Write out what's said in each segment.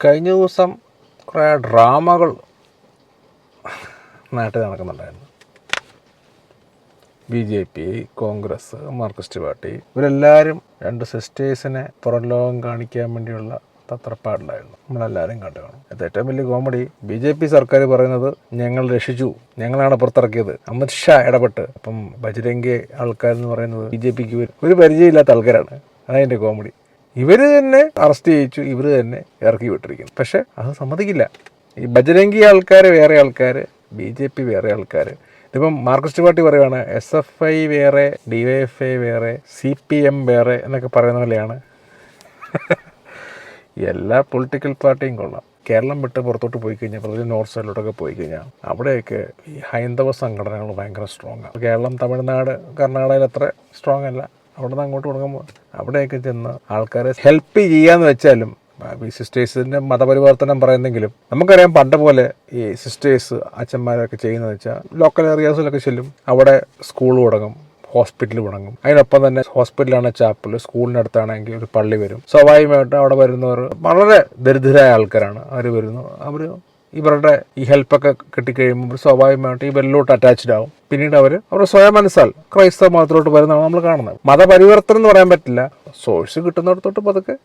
കഴിഞ്ഞ ദിവസം കുറേ ഡ്രാമകൾ നാട്ടിൽ നടക്കുന്നുണ്ടായിരുന്നു. BJP, കോൺഗ്രസ്, മാർക്സിസ്റ്റ് പാർട്ടി ഇവരെല്ലാവരും രണ്ട് സിസ്റ്റേഴ്സിനെ പുറം ലോകം കാണിക്കാൻ വേണ്ടിയുള്ള തത്രപ്പാടിലായിരുന്നു. നമ്മളെല്ലാവരും കണ്ടു കാണും. അത് ഏറ്റവും വലിയ കോമഡി, BJP സർക്കാർ പറയുന്നത് ഞങ്ങൾ രക്ഷിച്ചു, ഞങ്ങളാണ് പുറത്തിറക്കിയത്, അമിത്ഷാ ഇടപെട്ട്. അപ്പം ബജ്രംഗി ആൾക്കാരെന്ന് പറയുന്നത് BJPക്ക് ഒരു പരിചയമില്ലാത്ത ആൾക്കാരാണ്. അതതിൻ്റെ കോമഡി. ഇവർ തന്നെ അറസ്റ്റ് ചെയ്യിച്ചു, ഇവർ തന്നെ ഇറക്കി വിട്ടിരിക്കുന്നു. പക്ഷെ അത് സമ്മതിക്കില്ല. ഈ ബജ്രംഗി ആൾക്കാർ വേറെ ആൾക്കാർ, BJP വേറെ ആൾക്കാർ. ഇതിപ്പം മാർക്സിസ്റ്റ് പാർട്ടി പറയുകയാണ് SFI വേറെ, DYFI വേറെ, CPM വേറെ എന്നൊക്കെ പറയുന്ന പോലെയാണ് എല്ലാ പൊളിറ്റിക്കൽ പാർട്ടിയും കൊള്ളാം. കേരളം വിട്ട് പുറത്തോട്ട് പോയി കഴിഞ്ഞാൽ, പ്രത്യേകിച്ച് നോർത്ത് സൈഡിലോട്ടൊക്കെ പോയി കഴിഞ്ഞാൽ അവിടെയൊക്കെ ഈ ഹൈന്ദവ സംഘടനകൾ ഭയങ്കര സ്ട്രോങ് ആണ്. കേരളം, തമിഴ്നാട്, കർണാടകയിൽ അത്ര സ്ട്രോങ് അല്ല. അവിടെ നിന്ന് അങ്ങോട്ട് തുടങ്ങുമ്പോൾ അവിടെയൊക്കെ ചെന്ന് ആൾക്കാരെ ഹെൽപ്പ് ചെയ്യാന്ന് വെച്ചാലും ഈ സിസ്റ്റേഴ്സിൻ്റെ മതപരിവർത്തനം പറയുന്നെങ്കിലും നമുക്കറിയാം പണ്ട് പോലെ ഈ സിസ്റ്റേഴ്സ് അച്ഛന്മാരൊക്കെ ചെയ്യുന്നതെന്ന് വെച്ചാൽ ലോക്കൽ ഏരിയാസിലൊക്കെ ചെല്ലും, അവിടെ സ്കൂൾ തുടങ്ങും, ഹോസ്പിറ്റൽ തുടങ്ങും. അതിനൊപ്പം തന്നെ ഹോസ്പിറ്റലാണ് ചാപ്പൽ, സ്കൂളിനടുത്താണെങ്കിൽ ഒരു പള്ളി വരും. സ്വാഭാവികമായിട്ടും അവിടെ വരുന്നവർ വളരെ ദരിദ്രരായ ആൾക്കാരാണ്. അവർ വരുന്നു, അവർ ഇവരുടെ ഈ ഹെൽപ്പൊക്കെ കിട്ടിക്കഴിയുമ്പോൾ സ്വാഭാവികമായിട്ട് ഇവരിലോട്ട് അറ്റാച്ച്ഡ് ആവും. പിന്നീട് അവർ അവരുടെ സ്വയം മനസ്സാൽ ക്രൈസ്തവ മതത്തിലോട്ട് വരുന്നതാണ് നമ്മൾ കാണുന്നത്. മതപരിവർത്തനം എന്ന് പറയാൻ പറ്റില്ല, സോഴ്സ് കിട്ടുന്നിടത്തോട്ട് പതുക്കെ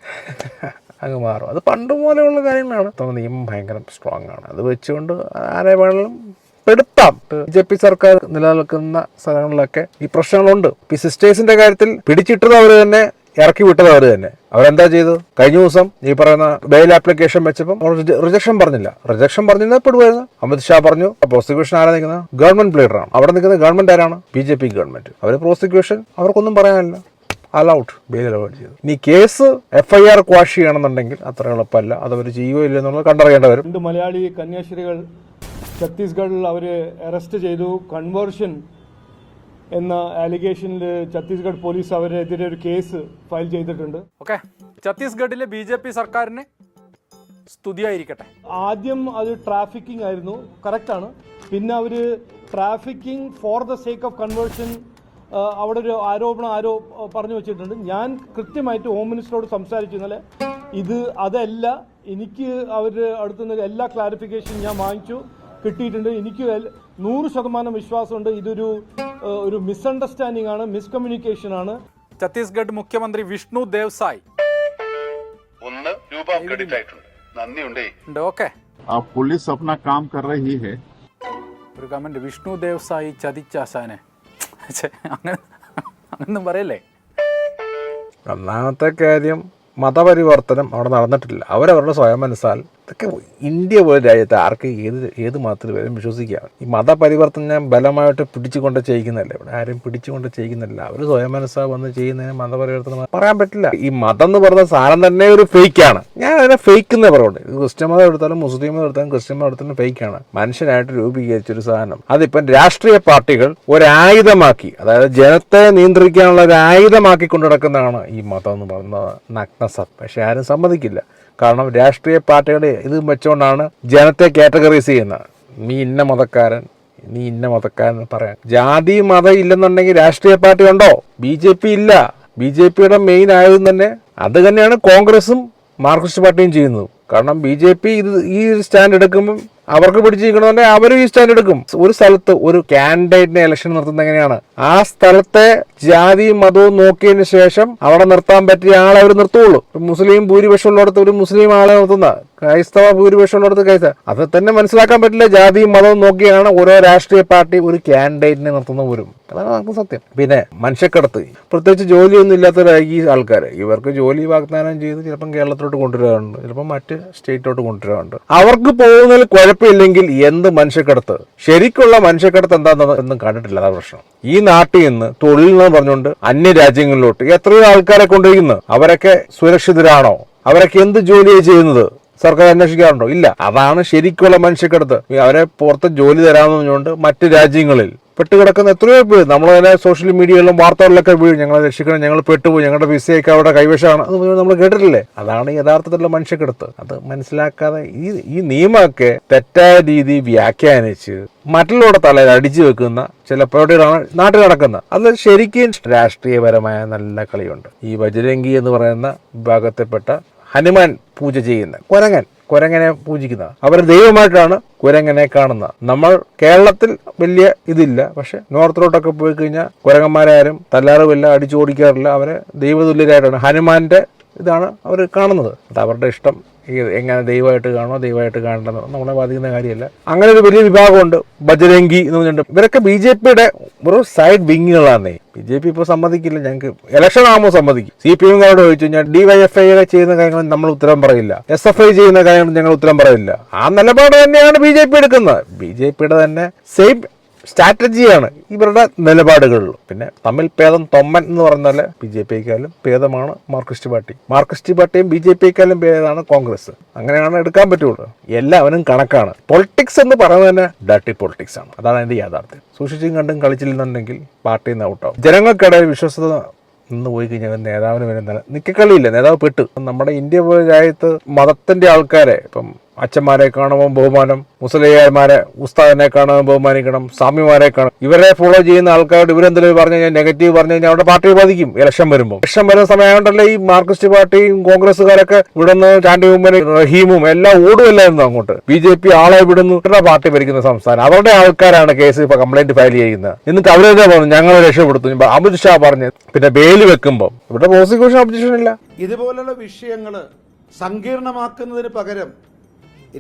അങ്ങ് മാറും. അത് പണ്ട് പോലെയുള്ള കാര്യങ്ങളാണ്. നിയമം ഭയങ്കര സ്ട്രോങ് ആണ്. അത് വെച്ചുകൊണ്ട് ആരെ വേണമെങ്കിലും പെടുത്താം. BJP സർക്കാർ നിലനിൽക്കുന്ന സ്ഥലങ്ങളിലൊക്കെ ഈ പ്രശ്നങ്ങളുണ്ട്. ഈ സിസ്റ്റേഴ്സിന്റെ കാര്യത്തിൽ പിടിച്ചിട്ടത് അവർ തന്നെ, ഇറക്കി വിട്ടത് അവർ തന്നെ. അവരെന്താ ചെയ്തു? കഴിഞ്ഞ ദിവസം ഈ പറയുന്ന ബെയിൽ ആപ്ലിക്കേഷൻ വെച്ചപ്പം റിജക്ഷൻ പറഞ്ഞില്ല. റിജക്ഷൻ പറഞ്ഞിരുന്ന പെടുവായിരുന്നു. അമിത്ഷാ പറഞ്ഞു പ്രോസിക്യൂഷൻ ആരാ നിൽക്കുന്നത്? ഗവൺമെന്റ് ലീഡറാണ്. അവിടെ നിൽക്കുന്നത് ഗവൺമെന്റ് ആരാണ്? BJP government. അവർ പ്രോസിക്യൂഷൻ അവർക്കൊന്നും പറയാനില്ല, അലൗഡ്, ബെയിൽ അലൗഡ് ചെയ്തു. ഇനി കേസ് FIR ക്വാഷ് ചെയ്യണമെന്നുണ്ടെങ്കിൽ അത്ര എളുപ്പമല്ല. അതവർ ചെയ്യുകയോ ഇല്ലെന്നുള്ളത് കണ്ടറിയേണ്ടി വരും. 2 മലയാളി കന്യാസ്ത്രീകൾ ഛത്തീസ്ഗഡിൽ അവർ അറസ്റ്റ് ചെയ്തു. കൺവേർഷൻ എന്ന അലിഗേഷനിൽ ഛത്തീസ്ഗഡ് പോലീസ് അവരെതിരെ ഒരു കേസ് ഫയൽ ചെയ്തിട്ടുണ്ട്. ഓക്കെ, ഛത്തീസ്ഗഡിലെ BJP സർക്കാരിന് സ്തുതിയായിരിക്കട്ടെ. ആദ്യം അത് ട്രാഫിക്കിംഗ് ആയിരുന്നു, കറക്റ്റാണ്. പിന്നെ അവർ trafficking for the sake of conversion അവിടെ ഒരു ആരോപണം പറഞ്ഞു വെച്ചിട്ടുണ്ട്. ഞാൻ കൃത്യമായിട്ട് ഹോം മിനിസ്റ്ററോട് സംസാരിച്ചു ഇന്നലെ. ഇത് അതല്ല, എനിക്ക് അവരുടെ അടുത്തുനിന്ന് എല്ലാ ക്ലാരിഫിക്കേഷനും ഞാൻ വാങ്ങിച്ചു, കിട്ടിയിട്ടുണ്ട്. എനിക്ക് 100% വിശ്വാസമുണ്ട് ഇതൊരു മിസ്അണ്ടർസ്റ്റാൻഡിംഗ് ആണ്, മിസ്കമ്മ്യൂണിക്കേഷൻ ആണ്. ഛത്തീസ്ഗഡ് മുഖ്യമന്ത്രി വിഷ്ണു ദേവ്സായ് ഓക്കെ पुलिस अपना काम कर रही है. ഒരു കമന്റ്, വിഷ്ണു ദേവ്സായി ചതിച്ചാസാനെ അങ്ങനൊന്നും പറയല്ലേ. ഒന്നാമത്തെ കാര്യം, മതപരിവർത്തനം അവിടെ നടന്നിട്ടില്ല. അവരവരുടെ സ്വയം മനസ്സാൽ ഇതൊക്കെ ഇന്ത്യ പോലെ രാജ്യത്ത് ആർക്ക് ഏത് മതത്തിൽ വരും വിശ്വസിക്കാം. ഈ മതപരിവർത്തനം ഞാൻ ബലമായിട്ട് പിടിച്ചുകൊണ്ട് ചെയ്യിക്കുന്നതല്ല. ഇവിടെ ആരും പിടിച്ചുകൊണ്ട് ചെയ്യുന്നില്ല. അവർ സ്വയം മനസ്സാ വന്ന് ചെയ്യുന്നതിന് മതപരിവർത്തനം പറയാൻ പറ്റില്ല. ഈ മതം എന്ന് പറഞ്ഞ സാധനം തന്നെ ഒരു ഫേക്കാണ്. ഞാൻ അതിനെ ഫേക്ക് എന്നേ പറയുള്ളൂ. ക്രിസ്ത്യൻ മതം എടുത്താലും മുസ്ലിം മതം എടുത്താലും ക്രിസ്ത്യൻ മതം എടുത്താലും ഫേക്കാണ്. മനുഷ്യനായിട്ട് രൂപീകരിച്ചൊരു സാധനം അതിപ്പം രാഷ്ട്രീയ പാർട്ടികൾ ഒരായുധമാക്കി, അതായത് ജനത്തെ നിയന്ത്രിക്കാനുള്ള ഒരു ആയുധമാക്കി കൊണ്ടു നടക്കുന്നതാണ് ഈ മതം എന്ന് പറയുന്നത് നഗ്നസത്. പക്ഷെ ആരും സമ്മതിക്കില്ല. കാരണം രാഷ്ട്രീയ പാർട്ടികൾ ഇത് വെച്ചുകൊണ്ടാണ് ജനത്തെ കാറ്റഗറൈസ് ചെയ്യുന്നത്. നീ ഇന്ന മതക്കാരൻ, നീ ഇന്ന മതക്കാരൻ പറയാൻ. ജാതി മതം ഇല്ലെന്നുണ്ടെങ്കിൽ രാഷ്ട്രീയ പാർട്ടി ഉണ്ടോ? BJP ഇല്ല. BJPയുടെ മെയിൻ ആയതും തന്നെ അത് തന്നെയാണ് കോൺഗ്രസും മാർക്സിസ്റ്റ് പാർട്ടിയും ചെയ്യുന്നത്. കാരണം BJP ഈ സ്റ്റാൻഡ് എടുക്കുമ്പം അവർക്ക് പിടിച്ചിരിക്കണമെന്നുണ്ടെങ്കിൽ അവരും ഈ സ്റ്റാൻഡ് എടുക്കും. ഒരു സ്ഥലത്ത് ഒരു കാൻഡിഡേറ്റിനെ ഇലക്ഷൻ നിർത്തുന്നത് എങ്ങനെയാണ്? ആ സ്ഥലത്തെ ജാതിയും മതവും നോക്കിയതിന് ശേഷം അവിടെ നിർത്താൻ പറ്റിയ ആളെ അവർ നിർത്തുള്ളൂ. മുസ്ലിം ഭൂരിപക്ഷം ഉള്ളിടത്ത് ഒരു മുസ്ലിം ആളെ നിർത്തുന്ന, ക്രൈസ്തവ ഭൂരിപക്ഷം ഉള്ളിടത്ത് ക്രൈസ്തവ. അത് തന്നെ മനസ്സിലാക്കാൻ പറ്റില്ല. ജാതിയും മതവും നോക്കിയാണ് ഓരോ രാഷ്ട്രീയ പാർട്ടി ഒരു കാൻഡിഡേറ്റിനെ നിർത്തുന്ന പോലും. അതാണ് നമുക്ക് സത്യം. പിന്നെ മനുഷ്യക്കടത്ത്, പ്രത്യേകിച്ച് ജോലിയൊന്നും ഇല്ലാത്തവരായി ഈ ആൾക്കാർ. ഇവർക്ക് ജോലി വാഗ്ദാനം ചെയ്ത് ചിലപ്പം കേരളത്തിലോട്ട് കൊണ്ടുവരാറുണ്ട്, ചിലപ്പം മറ്റ് സ്റ്റേറ്റിലോട്ട് കൊണ്ടുവരാറുണ്ട്. അവർക്ക് പോകുന്നതിൽ കുഴപ്പമില്ലെങ്കിൽ എന്ത് മനുഷ്യക്കടത്ത്? ശരിക്കുള്ള മനുഷ്യക്കടത്ത് എന്താണെന്നും കണ്ടിട്ടില്ല. അതാണ് പ്രശ്നം. ഈ നാട്ടിൽ നിന്ന് തൊഴിൽ എന്ന് പറഞ്ഞുകൊണ്ട് അന്യ രാജ്യങ്ങളിലോട്ട് എത്രയോ ആൾക്കാരെ കൊണ്ടുപോയിരിക്കുന്നു. അവരൊക്കെ സുരക്ഷിതരാണോ? അവരൊക്കെ എന്ത് ജോലിയാണ് ചെയ്യുന്നത്? സർക്കാർ അന്വേഷിക്കാറുണ്ടോ? ഇല്ല. അതാണ് ശരിക്കുള്ള മനുഷ്യക്കടത്ത്. അവരെ പുറത്ത് ജോലി തരാമെന്ന് പറഞ്ഞുകൊണ്ട് മറ്റ് രാജ്യങ്ങളിൽ പെട്ടുകിടക്കുന്ന എത്രയോ പേര് നമ്മൾ തന്നെ സോഷ്യൽ മീഡിയകളിലും വാർത്തകളിലൊക്കെ വീഴും, ഞങ്ങളെ രക്ഷിക്കണം, ഞങ്ങൾ പെട്ടുപോയി, ഞങ്ങളുടെ വിസയൊക്കെ അവിടെ കൈവശമാണ്. അത് നമ്മൾ കേട്ടിട്ടില്ലേ? അതാണ് യഥാർത്ഥത്തിലുള്ള മനുഷ്യക്കടത്ത്. അത് മനസ്സിലാക്കാതെ ഈ നിയമമൊക്കെ തെറ്റായ രീതി വ്യാഖ്യാനിച്ച് മറ്റുള്ളവരുടെ തലയിൽ അടിച്ചു വെക്കുന്ന ചില പരിപാടികളാണ് നാട്ടിൽ നടക്കുന്നത്. അത് ശരിക്കും രാഷ്ട്രീയപരമായ നല്ല കളിയുണ്ട്. ഈ ബജ്രംഗി എന്ന് പറയുന്ന വിഭാഗത്തിൽപ്പെട്ട ഹനുമാൻ പൂജ ചെയ്യുന്ന കുരങ്ങൻ കുരങ്ങനെ പൂജിക്കുന്നത്. അവർ ദൈവമായിട്ടാണ് കുരങ്ങനെ കാണുന്നത്. നമ്മൾ കേരളത്തിൽ വലിയ ഇതില്ല, പക്ഷെ നോർത്തിലോട്ടൊക്കെ പോയി കഴിഞ്ഞാൽ കുരങ്ങന്മാരെ ആരും തല്ലാറുമില്ല, അടിച്ചു ഓടിക്കാറില്ല. അവരെ ദൈവതുല്യരായിട്ടാണ്, ഹനുമാന്റെ ഇതാണ് അവർ കാണുന്നത്. അത് അവരുടെ ഇഷ്ടം. എങ്ങനെ ദൈവമായിട്ട് കാണണോ ദൈവമായിട്ട് കാണണമെന്ന് നമ്മളെ ബാധിക്കുന്ന കാര്യമല്ല. അങ്ങനെ ഒരു വലിയ വിഭാഗമുണ്ട്, ബജരംഗി എന്ന് പറഞ്ഞിട്ടുണ്ട്. ഇവരൊക്കെ BJP-യുടെ ഒരു സൈഡ് വിങ്ങുകളാണേ. BJP ഇപ്പോൾ സമ്മതിക്കില്ല. ഞങ്ങൾക്ക് ഇലക്ഷൻ ആകുമ്പോൾ സമ്മതിക്കും. CPM-കാരോട് ചോദിച്ചു കഴിഞ്ഞാൽ DYFI ചെയ്യുന്ന കാര്യങ്ങൾ നമ്മൾ ഉത്തരം പറയില്ല, SFI ചെയ്യുന്ന കാര്യങ്ങൾ ഞങ്ങൾ ഉത്തരം പറയില്ല. ആ നിലപാട് തന്നെയാണ് BJP എടുക്കുന്നത്. BJP-യുടെ തന്നെ സെയിം സ്ട്രാറ്റജിയാണ് ഇവരുടെ നിലപാടുകളിൽ. പിന്നെ തമ്മിൽ ഭേദം തൊമ്മൻ എന്ന് പറഞ്ഞാൽ BJP-ക്കാലും ഭേദമാണ് മാർക്സിസ്റ്റ് പാർട്ടി. മാർക്സിസ്റ്റ് പാർട്ടിയും BJP-ക്കാലും ഭേദമാണ് കോൺഗ്രസ്. അങ്ങനെയാണ് എടുക്കാൻ പറ്റുള്ളൂ. എല്ലാവരും കണക്കാണ്. പൊളിറ്റിക്സ് എന്ന് പറയുന്നത് തന്നെ ഡർട്ടി പൊളിറ്റിക്സ് ആണ്. അതാണ് അതിന്റെ യാഥാർത്ഥ്യം. സൂക്ഷിച്ചും കണ്ടും കളിച്ചില്ലെന്നുണ്ടെങ്കിൽ പാർട്ടിയിൽ നിന്ന് ഔട്ടാവും. ജനങ്ങൾക്കിടയിൽ വിശ്വസത നിന്ന് പോയി കഴിഞ്ഞാൽ നേതാവിന് വരുന്ന നിക്കക്കളിയില്ല. നേതാവ് പെട്ടു. നമ്മുടെ ഇന്ത്യ പോലെ രാജ്യത്ത് മതത്തിന്റെ ആൾക്കാരെ, ഇപ്പം അച്ഛന്മാരെ കാണുമ്പോൾ ബഹുമാനം, മുസ്ലിയാർമാരെ ഉസ്താദിനെ കാണുമ്പോൾ ബഹുമാനിക്കണം, സ്വാമിമാരെ കാണും. ഇവരെ ഫോളോ ചെയ്യുന്ന ആൾക്കാരോട് ഇവരെന്തെങ്കിലും പറഞ്ഞു കഴിഞ്ഞാൽ, നെഗറ്റീവ് പറഞ്ഞു കഴിഞ്ഞാൽ അവരുടെ പാർട്ടിയെ ബാധിക്കും. ഇലക്ഷൻ വരുമ്പോൾ ഇലക്ഷൻ വരുന്ന സമയമായോണ്ടല്ലേ ഈ മാർക്സിസ്റ്റ് പാർട്ടിയും കോൺഗ്രസ്സുകാരൊക്കെ ഇവിടുന്ന് ചാണ്ടിയുമ്മനും റഹീമും എല്ലാം ഓടുമല്ലായിരുന്നു അങ്ങോട്ട്. BJP ആളെ വിടുന്നു. ഇവരുടെ പാർട്ടി ഭരിക്കുന്ന സംസ്ഥാനം, അവരുടെ ആൾക്കാരാണ് കേസ് ഇപ്പൊ കംപ്ലൈന്റ് ഫയൽ ചെയ്യുന്നത്. എന്നിട്ട് അവരെന്താ പറഞ്ഞു, ഞങ്ങൾ രക്ഷപ്പെടുത്തും. അമിത്ഷാ പറഞ്ഞ് പിന്നെ ബെയിൽ വെക്കുമ്പോൾ ഇവിടെ പ്രോസിക്യൂഷൻ ഒബ്ജക്ഷൻ ഇല്ല. ഇതുപോലുള്ള വിഷയങ്ങൾ സങ്കീർണമാക്കുന്നതിന് പകരം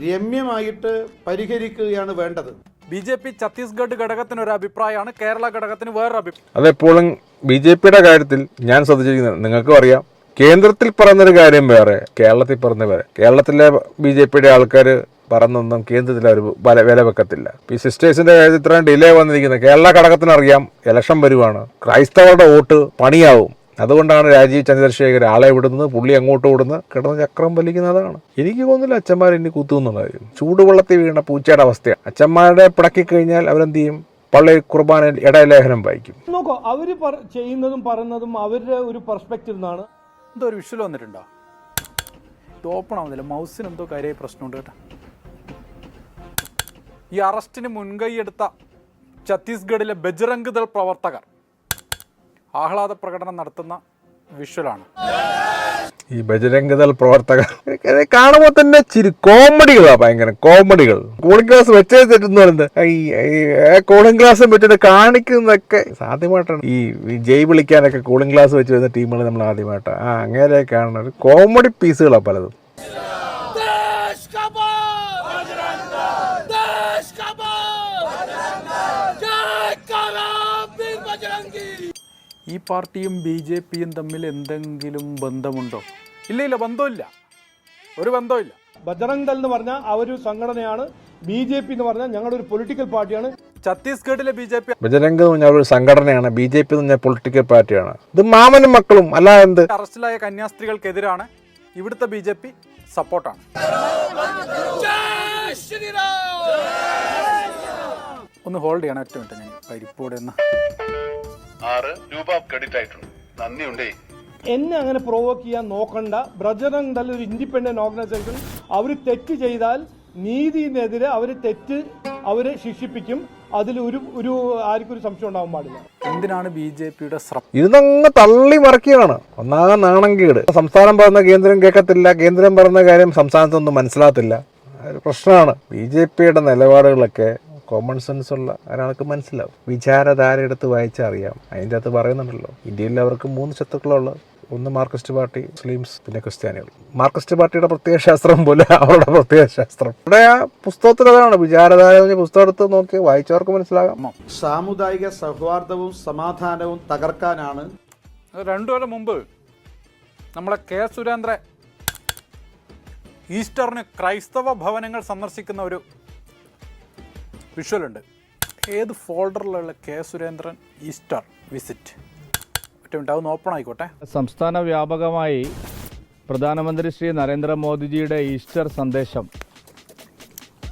രമ്യമായിട്ട് പരിഹരിക്കുകയാണ് വേണ്ടത്. BJP ഛത്തീസ്ഗഡ് ഘടകത്തിന് ഒരു അഭിപ്രായമാണ്, കേരള ഘടകത്തിന് വേറൊരു അഭിപ്രായം. അതെപ്പോഴും BJP-യുടെ കാര്യത്തിൽ ഞാൻ ശ്രദ്ധിച്ചിരിക്കുന്നത്, നിങ്ങൾക്കും അറിയാം, കേന്ദ്രത്തിൽ പറയുന്നൊരു കാര്യം വേറെ, കേരളത്തിൽ പറയുന്ന വേറെ. കേരളത്തിലെ BJP-യുടെ ആൾക്കാർ പറഞ്ഞൊന്നും കേന്ദ്രത്തിൽ അവർ വില വെക്കത്തില്ല. ഈ സിസ്റ്റേഴ്സിന്റെ കാര്യത്തിൽ ഇത്രയും ഡിലേ വന്നിരിക്കുന്നത് കേരള ഘടകത്തിനറിയാം. ഇലക്ഷൻ വരുവാണ്, ക്രൈസ്തവരുടെ വോട്ട് പണിയാവും. അതുകൊണ്ടാണ് രാജീവ് ചന്ദ്രശേഖർ ആളെ വിടുന്നത്, പുള്ളി അങ്ങോട്ട് വിടുന്നത്, കിടന്ന് ചക്രം വലിക്കുന്നതാണ്. എനിക്ക് തോന്നുന്നില്ല അച്ഛന്മാർ ഇനി കുത്തുന്നുള്ള കാര്യം. ചൂടുവെള്ളത്തിൽ വീണ പൂച്ചയുടെ അവസ്ഥയാണ്. അച്ഛന്മാരുടെ പിടക്കി കഴിഞ്ഞാൽ അവരെന്ത് ചെയ്യും? പള്ളി കുർബാന ഇടലേഖനം വായിക്കും. നോക്കൂ, അവര് ചെയ്യുന്നതും പറയുന്നതും അവരുടെ ഒരു പെർസ്പെക്റ്റീവ് നിന്നാണ്. എന്തോ ഒരു വിഷ്വൽ വന്നിട്ടുണ്ടോ? ഇത് ഓപ്പൺ ആവുന്നില്ല, മൗസിന് എന്തോ കാര്യമായി പ്രശ്നമുണ്ട് കേട്ടോ. ഈ അറസ്റ്റിന് മുൻകൈയെടുത്ത ഛത്തീസ്ഗഡിലെ ബജ്റംഗ് ദൾ പ്രവർത്തകർ ആഹ്ലാദ പ്രകടനം നടത്തുന്ന വിഷ്വലാണ്. ഈ ബജരംഗ് ദൾ പ്രവർത്തകർ കാണുമ്പോൾ തന്നെ ചിരി കോമഡികളാ, ഭയങ്കര കോമഡികൾ. കൂളിംഗ് ഗ്ലാസ് വെച്ചേ തെറ്റെന്ന് പറയുന്നത്, ഈ കൂളിംഗ് ഗ്ലാസ് വെച്ചിട്ട് കാണിക്കുന്നതൊക്കെ ആദ്യമായിട്ടാണ്. ഈ ജയ് വിളിക്കാനൊക്കെ കൂളിംഗ് ഗ്ലാസ് വെച്ച് വരുന്ന ടീമുകൾ നമ്മൾ ആദ്യമായിട്ടാണ്. അങ്ങനെയൊക്കെ കാണുന്നത് കോമഡി പീസുകളാണ് പലതും. ഈ പാർട്ടിയും BJP-യും തമ്മിൽ എന്തെങ്കിലും ബന്ധമുണ്ടോ? ഇല്ല, ബന്ധമില്ല, ഒരു ബന്ധമില്ല. ബജറംഗ് ദൾ എന്ന് പറഞ്ഞാൽ അവരൊരു സംഘടനയാണ്, BJP എന്ന് പറഞ്ഞാൽ ഞങ്ങളുടെ ഒരു പൊളിറ്റിക്കൽ പാർട്ടിയാണ്. ഛത്തീസ്ഗഡിലെ BJP ബജരംഗ് എന്ന് പറഞ്ഞാൽ ഒരു സംഘടനയാണ്, BJP എന്ന് പറഞ്ഞാൽ പൊളിറ്റിക്കൽ പാർട്ടിയാണ്. ഇത് മാമനും മക്കളും അല്ല. എന്ത് അറസ്റ്റിലായ കന്യാസ്ത്രീകൾക്കെതിരാണ് ഇവിടുത്തെ BJP സപ്പോർട്ടാണ്. ഒന്ന് ഹോൾഡ് ചെയ്യണം, ഒറ്റ മിനിറ്റ്. ഞാൻ പരിപ്പോടെ എന്ന് 6 രൂപ ക്രെഡിറ്റ് ആയിട്ടുണ്ട്. നന്ദിയുണ്ടേ. എന്നെ അങ്ങനെ പ്രൊവോക്ക് ചെയ്യാൻ നോക്കണ്ട. ബജറംഗ് ദൾ ഒരു ഇൻഡിപെൻഡന്റ് ഓർഗനൈസേഷൻ. അവർ തെറ്റ് ചെയ്താൽ നീതിനെതിരെ അവരെ ശിക്ഷിപ്പിക്കും. അതിൽ ഒരു ആർക്കും ഒരു സംശയം ഉണ്ടാവാൻ പാടില്ല. എന്തിനാണ് BJP-യുടെ ഇതങ്ങ് തള്ളി മറിക്കുകയാണ്. ഒന്നാകെ നാണംകേട്. സംസ്ഥാനം പറയുന്ന കേന്ദ്രം കേൾക്കത്തില്ല, കേന്ദ്രം പറയുന്ന കാര്യം സംസ്ഥാനത്തൊന്നും മനസ്സിലാകത്തില്ല. ഒരു പ്രശ്നമാണ്. BJP-യുടെ നിലപാടുകളൊക്കെ കോമൺ സെൻസ് ഉള്ള ഒരാൾക്ക് മനസ്സിലാവും. വിചാരധാര എടുത്ത് വായിച്ചറിയാം. അതിൻ്റെ അകത്ത് പറയുന്നുണ്ടല്ലോ, ഇന്ത്യയിൽ അവർക്ക് 3 ശത്രുക്കളുള്ളത്. ഒന്ന് മാർക്സിസ്റ്റ് പാർട്ടി, മുസ്ലിംസ്, പിന്നെ ക്രിസ്ത്യാനികൾ. മാർക്സിസ്റ്റ് പാർട്ടിയുടെ പ്രത്യേക ശാസ്ത്രം പോലെ അവരുടെ പ്രത്യേക ശാസ്ത്രം. ഇവിടെ ആ പുസ്തകത്തിൽ അതാണ്. വിചാരധാര പുസ്തകം എടുത്ത് നോക്കി വായിച്ചവർക്ക് മനസ്സിലാകാം. സാമുദായിക സൗഹാർദ്ദവും സമാധാനവും തകർക്കാനാണ്. 2 കൊല്ലം മുമ്പ് നമ്മളെ K. സുരേന്ദ്രൻ ഈസ്റ്ററിന് ക്രൈസ്തവ ഭവനങ്ങൾ സന്ദർശിക്കുന്ന ഒരു വിഷ്വലുണ്ട്. ഏത് ഫോൾഡറിലുള്ള K. Surendran Easter visit? ഒറ്റ ഓപ്പൺ ആയിക്കോട്ടെ. സംസ്ഥാന വ്യാപകമായി പ്രധാനമന്ത്രി ശ്രീ നരേന്ദ്രമോദിജിയുടെ ഈസ്റ്റർ സന്ദേശം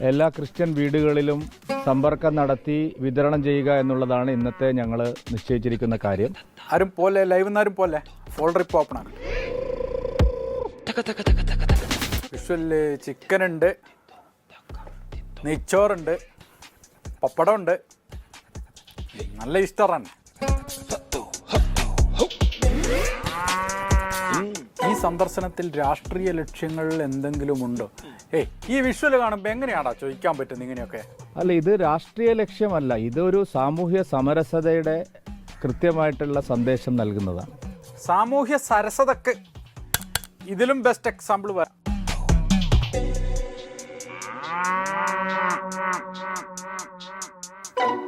എല്ലാ ക്രിസ്ത്യൻ വീടുകളിലും സമ്പർക്കം നടത്തി വിതരണം ചെയ്യുക എന്നുള്ളതാണ് ഇന്നത്തെ ഞങ്ങൾ നിശ്ചയിച്ചിരിക്കുന്ന കാര്യം. ആരും പോലെ, ലൈവ് ആരും പോലെ, ഫോൾഡർ ഇപ്പോൾ ഓപ്പൺ ആണ്. വിഷ്വല് ചിക്കൻ ഉണ്ട്, നെയ്ച്ചോറുണ്ട്, പപ്പടമുണ്ട്. നല്ല ഈസ്റ്ററാണ്. ഈ സന്ദർശനത്തിൽ രാഷ്ട്രീയ ലക്ഷ്യങ്ങളിൽ എന്തെങ്കിലും ഉണ്ടോ? ഈ വിഷ്വൽ കാണുമ്പോൾ എങ്ങനെയാണോ ചോദിക്കാൻ പറ്റുന്നത് ഇങ്ങനെയൊക്കെ? അല്ല, ഇത് രാഷ്ട്രീയ ലക്ഷ്യമല്ല, ഇതൊരു സാമൂഹ്യ സമരസതയുടെ കൃത്യമായിട്ടുള്ള സന്ദേശം നൽകുന്നതാണ്. സാമൂഹ്യ സരസതക്ക് ഇതിലും ബെസ്റ്റ് എക്സാമ്പിൾ വരാം.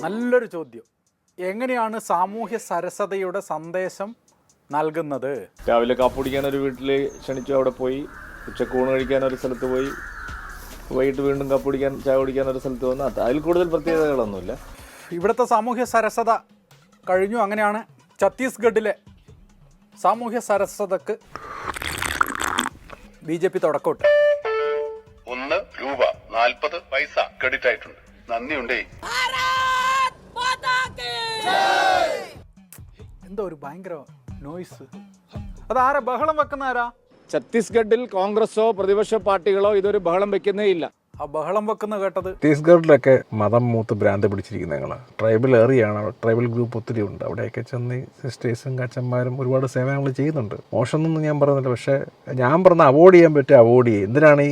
നല്ലൊരു ചോദ്യം. എങ്ങനെയാണ് സാമൂഹ്യ സരസതയുടെ സന്ദേശം നൽകുന്നത്? രാവിലെ കാപ്പ് കുടിക്കാൻ ഒരു വീട്ടിൽ ക്ഷണിച്ചു, അവിടെ പോയി. ഉച്ചക്കൂണ് കഴിക്കാൻ ഒരു സ്ഥലത്ത് പോയി. വൈകിട്ട് വീണ്ടും കാപ്പ് കുടിക്കാൻ ചായ കുടിക്കാൻ ഒരു സ്ഥലത്ത് വന്നു. അതിൽ കൂടുതൽ പ്രത്യേകതകളൊന്നുമില്ല. ഇവിടുത്തെ സാമൂഹ്യ സരസത കഴിഞ്ഞു. അങ്ങനെയാണ് ഛത്തീസ്ഗഡിലെ സാമൂഹ്യ സരസതക്ക് BJP തുടക്കമിട്ട്. 1 രൂപ 40 പൈസ ക്രെഡിറ്റ് ആയിട്ടുണ്ട്. നന്ദിയുണ്ടേ. എന്തോ ഒരു ഭയങ്കര നോയ്സ്. അതാരാ ബഹളം വെക്കുന്ന? ആരാ? ഛത്തീസ്ഗഡിൽ കോൺഗ്രസോ പ്രതിപക്ഷ പാർട്ടികളോ ഇതൊരു ബഹളം വെക്കുന്നേ ഇല്ല. ആ ബഹളം വെക്കുന്ന കേട്ടത് ഛത്തീസ്ഗഡിലൊക്കെ മതം മൂത്ത് ഭ്രാന്ത് പിടിച്ചിരിക്കുന്ന ഞങ്ങൾ ട്രൈബൽ ഏറിയാണ്. ട്രൈബൽ ഗ്രൂപ്പ് ഒത്തിരി ഉണ്ട്. അവിടെയൊക്കെ ചെന്ന് സിസ്റ്റേഴ്സും അച്ഛന്മാരും ഒരുപാട് സേവനങ്ങൾ ചെയ്യുന്നുണ്ട്. മോശമൊന്നും ഞാൻ പറയുന്നില്ല. പക്ഷേ ഞാൻ പറഞ്ഞ അവോയ്ഡ് ചെയ്യാൻ പറ്റുക അവോയ്ഡ് ചെയ്യുക. എന്തിനാണ്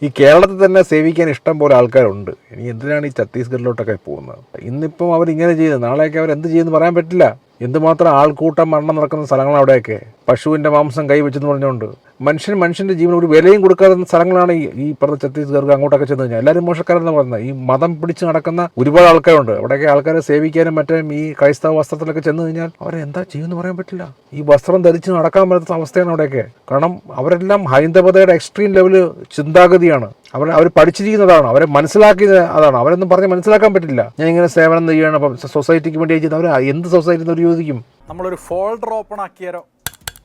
ഈ കേരളത്തിൽ തന്നെ സേവിക്കാൻ ഇഷ്ടം പോലെ ആൾക്കാരുണ്ട്. ഇനി എന്തിനാണ് ഈ ഛത്തീസ്ഗഡിലോട്ടൊക്കെ പോകുന്നത്? ഇന്നിപ്പം അവരിങ്ങനെ ചെയ്യുന്നത്, നാളെയൊക്കെ അവർ എന്ത് ചെയ്യുമെന്ന് പറയാൻ പറ്റില്ല. എന്തുമാത്രം ആൾക്കൂട്ടം മരണം നടക്കുന്ന സ്ഥലങ്ങളാണ് അവിടെയൊക്കെ. പശുവിൻ്റെ മാംസം കൈവച്ചെന്ന് പറഞ്ഞുകൊണ്ട് മനുഷ്യൻ്റെ ജീവൻ ഒരു വിലയും കൊടുക്കാത്ത സ്ഥലങ്ങളാണ് ഈ പറഞ്ഞ ഛത്തീസ്ഗഡ്. അങ്ങോട്ടൊക്കെ ചെന്ന് കഴിഞ്ഞാൽ എല്ലാവരും മോശക്കാരെന്ന് പറയുന്നത്. ഈ മതം പിടിച്ച് നടക്കുന്ന ഒരുപാട് ആൾക്കാരുണ്ട് അവിടെയൊക്കെ. ആൾക്കാരെ സേവിക്കാനും മറ്റേ ഈ ക്രൈസ്തവ വസ്ത്രത്തിലൊക്കെ ചെന്ന് കഴിഞ്ഞാൽ അവരെന്താ ചെയ്യുമെന്ന് പറയാൻ പറ്റില്ല. ഈ വസ്ത്രം ധരിച്ച് നടക്കാൻ പറ്റാത്ത അവസ്ഥയാണ് അവിടെയൊക്കെ. കാരണം അവരെല്ലാം ഹൈന്ദവതയുടെ എക്സ്ട്രീം ലെവല് ചിന്താഗതിയാണ്. അവർ പഠിച്ചിരിക്കുന്നതാണ്, അവരെ മനസ്സിലാക്കിയത് അതാണ്. അവരൊന്നും പറഞ്ഞ് മനസ്സിലാക്കാൻ പറ്റില്ല. ഞാൻ ഇങ്ങനെ സേവനം ചെയ്യണം, അപ്പം സൊസൈറ്റിക്ക് വേണ്ടി ചെയ്യുന്നത്. അവർ എന്ത് സൊസൈറ്റി എന്ന് ചോദിക്കും. നമ്മളൊരു ഫോൾഡർ ഓപ്പൺ ആക്കിയാലോ